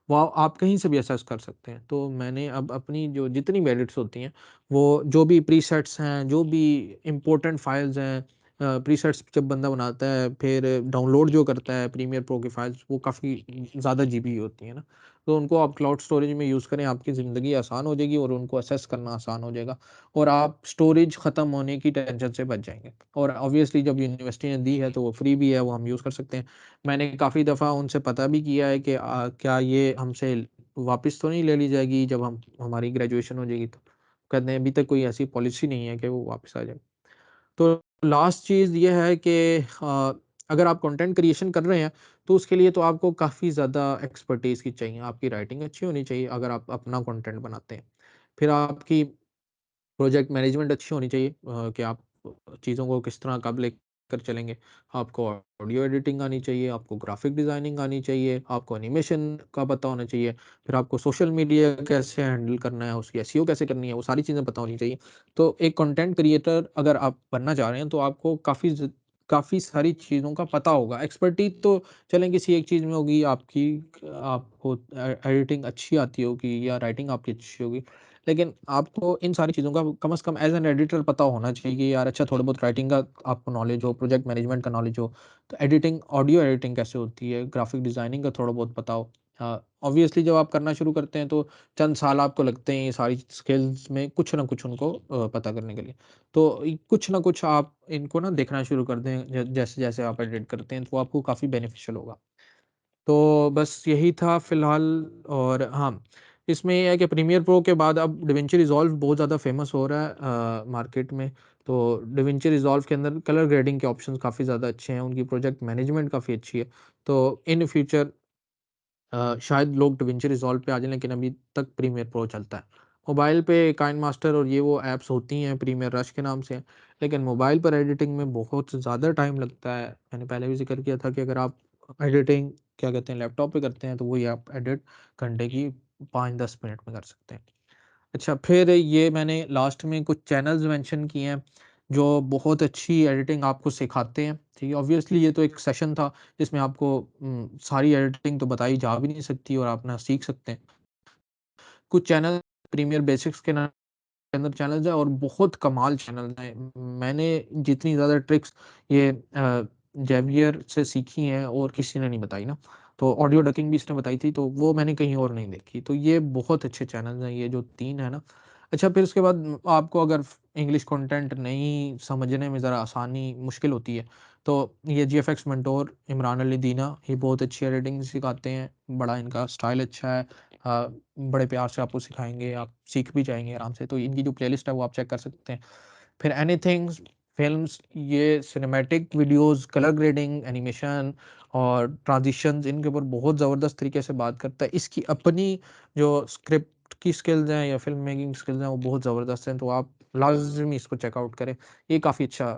वो आप कहीं से भी एक्सेस कर सकते हैं। तो मैंने अब अपनी जो जितनी भी एडिट्स होती हैं, वो जो भी प्रीसेट्स हैं, जो भी इम्पोर्टेंट फाइल्स हैं, प्रीसेट्स जब बंदा बनाता है, फिर डाउनलोड जो करता है प्रीमियर प्रो की फाइल्स, वो काफ़ी ज़्यादा जीबी होती हैं ना, तो उनको आप क्लाउड स्टोरेज में यूज़ करें, आपकी ज़िंदगी आसान हो जाएगी और उनको एक्सेस करना आसान हो जाएगा, और आप स्टोरेज ख़त्म होने की टेंशन से बच जाएँगे। और ऑब्वियसली जब यूनिवर्सिटी ने दी है तो वो फ्री भी है, वो हम यूज़ कर सकते हैं। मैंने काफ़ी दफ़ा उनसे पता भी किया है कि क्या ये हमसे वापस तो नहीं ले ली जाएगी जब हम हमारी ग्रेजुएशन हो जाएगी तो? कहते हैं अभी तक कोई ऐसी पॉलिसी नहीं है कि वो वापस आ जाए। तो लास्ट चीज़ ये है कि अगर आप कंटेंट क्रिएशन कर रहे हैं, तो उसके लिए तो आपको काफ़ी ज़्यादा एक्सपर्टीज़ की चाहिए। आपकी राइटिंग अच्छी होनी चाहिए अगर आप अपना कंटेंट बनाते हैं। फिर आपकी प्रोजेक्ट मैनेजमेंट अच्छी होनी चाहिए, कि आप चीज़ों को किस तरह कब लेकर चलेंगे। आपको ऑडियो एडिटिंग आनी चाहिए, आपको ग्राफ़िक डिज़ाइनिंग आनी चाहिए, आपको एनिमेशन का पता होना चाहिए, फिर आपको सोशल मीडिया कैसे हैंडल करना है, उसकी एसईओ कैसे करनी है, वो सारी चीज़ें पता होनी चाहिए। तो एक कंटेंट क्रिएटर अगर आप बनना चाह रहे हैं, तो आपको काफ़ी सारी चीज़ों का पता होगा। एक्सपर्टीज़ तो चलें किसी एक चीज़ में होगी आपकी, आपको एडिटिंग अच्छी आती होगी या राइटिंग आपकी अच्छी होगी। लेकिन आपको इन सारी चीज़ों का कम से कम एज़ एन एडिटर पता होना चाहिए कि यार अच्छा थोड़ा बहुत राइटिंग का आपको नॉलेज हो, प्रोजेक्ट मैनेजमेंट का नॉलेज हो, तो एडिटिंग ऑडियो एडिटिंग कैसे होती है, ग्राफिक डिज़ाइनिंग का थोड़ा बहुत पता हो। ऑब्वियसली जब आप करना शुरू करते हैं तो चंद साल आपको लगते हैं ये सारी स्किल्स में कुछ ना कुछ उनको पता करने के लिए। तो कुछ ना कुछ आप इनको ना देखना शुरू कर दें जैसे-जैसे आप एडिट करते हैं तो वो आपको काफ़ी बेनिफिशियल होगा। तो बस यही था फ़िलहाल। और हाँ, इसमें ये है कि प्रीमियर प्रो के बाद अब डाविंची रिज़ॉल्व बहुत ज़्यादा फ़ेमस हो रहा है मार्केट में। तो डाविंची रिज़ॉल्व के अंदर कलर ग्रेडिंग के ऑप्शंस काफ़ी ज़्यादा अच्छे हैं, उनकी प्रोजेक्ट मैनेजमेंट काफ़ी अच्छी है। तो इन फ्यूचर शायद लोग डाविंची रिज़ॉल्व पे आ जाएँ, लेकिन अभी तक प्रीमियर प्रो चलता है। मोबाइल पे काइनमास्टर और ये वो ऐप्स होती हैं, प्रीमियर रश के नाम से, लेकिन मोबाइल पर एडिटिंग में बहुत ज़्यादा टाइम लगता है। मैंने पहले भी ज़िक्र किया था कि अगर आप एडिटिंग क्या कहते हैं लैपटॉप पे करते हैं, तो वही आप एडिट घंटे की 5-10 मिनट में कर सकते हैं। अच्छा, फिर ये मैंने लास्ट में कुछ चैनल्स मेंशन किए हैं, जो बहुत अच्छी एडिटिंग आपको सिखाते हैं, ठीक है? ऑब्वियसली ये तो एक सेशन था, जिसमें आपको सारी एडिटिंग तो बताई जा भी नहीं सकती और आप ना सीख सकते हैं। कुछ चैनल प्रीमियर बेसिक्स के अंदर चैनल्स हैं और बहुत कमाल चैनल्स हैं। मैंने जितनी ज़्यादा ट्रिक्स ये ज़ेवियर से सीखी हैं और किसी ने नहीं बताई ना, तो ऑडियो डबिंग भी इसने बताई थी, तो वो मैंने कहीं और नहीं देखी। तो ये बहुत अच्छे चैनल्स हैं, ये जो 3 है ना। अच्छा, फिर उसके बाद आपको अगर इंग्लिश कंटेंट नहीं समझने में ज़रा आसानी मुश्किल होती है, तो ये जीएफएक्स मेंटोर इमरान अली दीना, ये बहुत अच्छी एडिटिंग सिखाते हैं, बड़ा इनका स्टाइल अच्छा है। बड़े प्यार से आपको सिखाएँगे, आप सीख भी जाएँगे आराम से। तो इनकी जो प्लेलिस्ट है वो आप चेक कर सकते हैं। फिर एनीथिंग्स फ़िल्म्स, ये cinematic videos, colour grading, animation और ट्रांज़िशंस, इनके ऊपर बहुत ज़बरदस्त तरीके से बात करता है। इसकी अपनी जो स्क्रिप्ट की स्किल्स हैं या फ़िल्म मेकिंग स्किल्स हैं वो बहुत ज़बरदस्त हैं, तो आप लाज़िमी इसको चेक आउट करें। ये काफ़ी अच्छा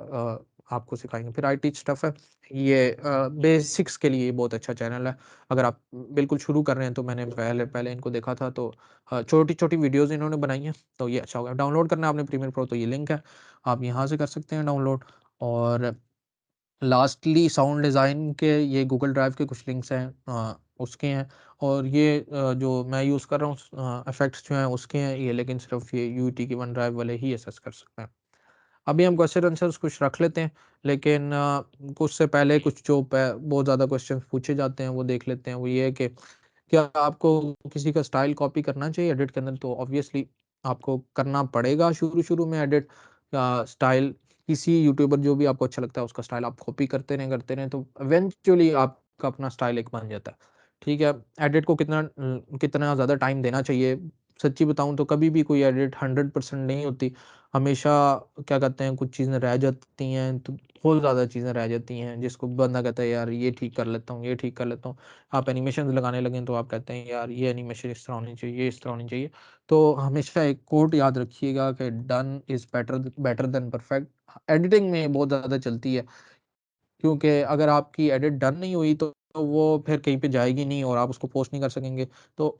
आपको सिखाएँगे। फिर आई टीच स्टफ है, ये बेसिक्स के लिए बहुत अच्छा चैनल है। अगर आप बिल्कुल शुरू कर रहे हैं तो मैंने पहले पहले इनको देखा था, तो छोटी-छोटी वीडियोज़ इन्होंने बनाई हैं, तो ये अच्छा होगा। डाउनलोड करना है आपने प्रीमियर प्रो, तो ये लिंक है, आप यहाँ से कर सकते हैं डाउनलोड। और लास्टली साउंड डिज़ाइन के ये गूगल ड्राइव के कुछ लिंक्स हैं, उसके हैं। और ये जो मैं यूज़ कर रहा हूँ इफ़ेक्ट्स जो हैं उसके हैं ये, लेकिन सिर्फ़ ये यूटी की वन ड्राइव वाले ही एक्सेस कर सकते हैं। अभी हम क्वेश्चन आंसर्स कुछ रख लेते हैं, लेकिन उससे पहले कुछ जो बहुत ज़्यादा क्वेश्चन पूछे जाते हैं वो देख लेते हैं। वो ये है कि क्या आपको किसी का स्टाइल कॉपी करना चाहिए एडिट के अंदर? तो ऑब्वियसली आपको करना पड़ेगा शुरू-शुरू में एडिट स्टाइल। किसी यूट्यूबर जो भी आपको अच्छा लगता है उसका स्टाइल आप कॉपी करते रहें तो इवेंचुअली आपका अपना स्टाइल एक बन जाता है। ठीक है? एडिट को कितना ज़्यादा टाइम देना चाहिए? सच्ची बताऊँ तो कभी भी कोई एडिट 100% नहीं होती। हमेशा क्या कहते हैं, कुछ चीज़ें रह जाती हैं, तो बहुत ज़्यादा चीज़ें रह जाती हैं जिसको बंदा कहता है यार ये ठीक कर लेता हूँ, ये ठीक कर लेता हूँ। आप एनिमेशंस लगाने लगें तो आप कहते हैं यार ये एनिमेशन इस तरह होनी चाहिए, ये इस तरह होनी चाहिए। तो हमेशा एक कोट याद रखिएगा कि done is better better than perfect. Editing में बहुत ज़्यादा चलती है, क्योंकि अगर आपकी एडिट डन नहीं हुई तो वो फिर कहीं पे जाएगी नहीं और आप उसको पोस्ट नहीं कर सकेंगे। तो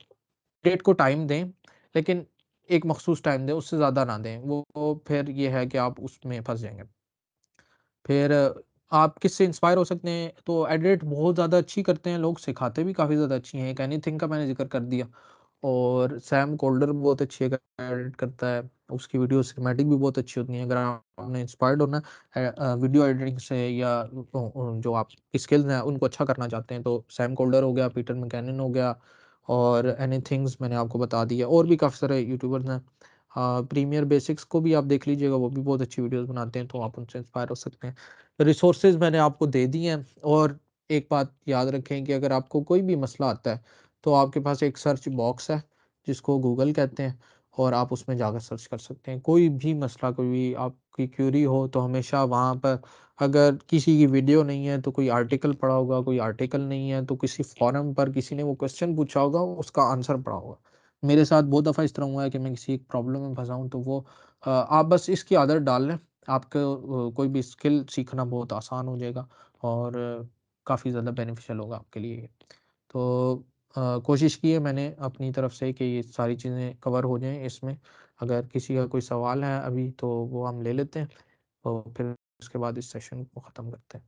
एडिट को टाइम दें, लेकिन एक मखसूस टाइम दें, उससे ज़्यादा ना दें। वो फिर ये है कि आप उसमें फँस जाएँगे। फिर आप किससे इंस्पायर हो सकते हैं? तो एडिट बहुत ज़्यादा अच्छी करते हैं लोग, सिखाते भी काफ़ी ज़्यादा अच्छी हैं। एक एनीथिंग का मैंने ज़िक्र कर दिया, और सैम कोल्डर बहुत अच्छी एडिट करता है। उसकी वीडियो सिनेमैटिक भी बहुत अच्छी होती हैं। अगर आपने इंस्पायर्ड होना है वीडियो एडिटिंग से, या जो आप स्किल्स हैं उनको अच्छा करना चाहते हैं, तो सैम कोल्डर हो गया, पीटर मैककिनन हो गया, और एनीथिंग्स मैंने आपको बता दिया। और भी काफ़ी सारे यूट्यूबर्स हैं। प्रीमियर बेसिक्स को भी आप देख लीजिएगा, वो भी बहुत अच्छी वीडियोज़ बनाते हैं, तो आप उनसे इंस्पायर हो सकते हैं। रिसोर्सेज़ मैंने आपको दे दिए हैं। और एक बात याद रखें कि अगर आपको कोई भी मसला आता है, तो आपके पास एक सर्च बॉक्स है, जिसको गूगल कहते हैं, और आप उसमें जाकर सर्च कर सकते हैं। कोई भी मसला, कोई भी आपकी क्वेरी हो, तो हमेशा वहाँ पर, अगर किसी की वीडियो नहीं है, तो कोई आर्टिकल पड़ा होगा, कोई आर्टिकल नहीं है, तो किसी फ़ोरम पर किसी ने वो क्वेश्चन पूछा होगा, उसका आंसर पड़ा होगा। मेरे साथ बहुत दफ़ा इस तरह हुआ है कि मैं किसी एक प्रॉब्लम में फँसा हूँ, तो वो आप बस इसकी आदत डाल लें, आपको कोई भी स्किल सीखना बहुत आसान हो जाएगा, और काफ़ी ज़्यादा बेनिफिशियल होगा आपके लिए ये। तो कोशिश की है मैंने अपनी तरफ से कि ये सारी चीज़ें कवर हो जाएँ इसमें। अगर किसी का कोई सवाल है अभी, तो वो हम ले लेते हैं, और फिर उसके बाद इस सेशन को ख़त्म करते हैं।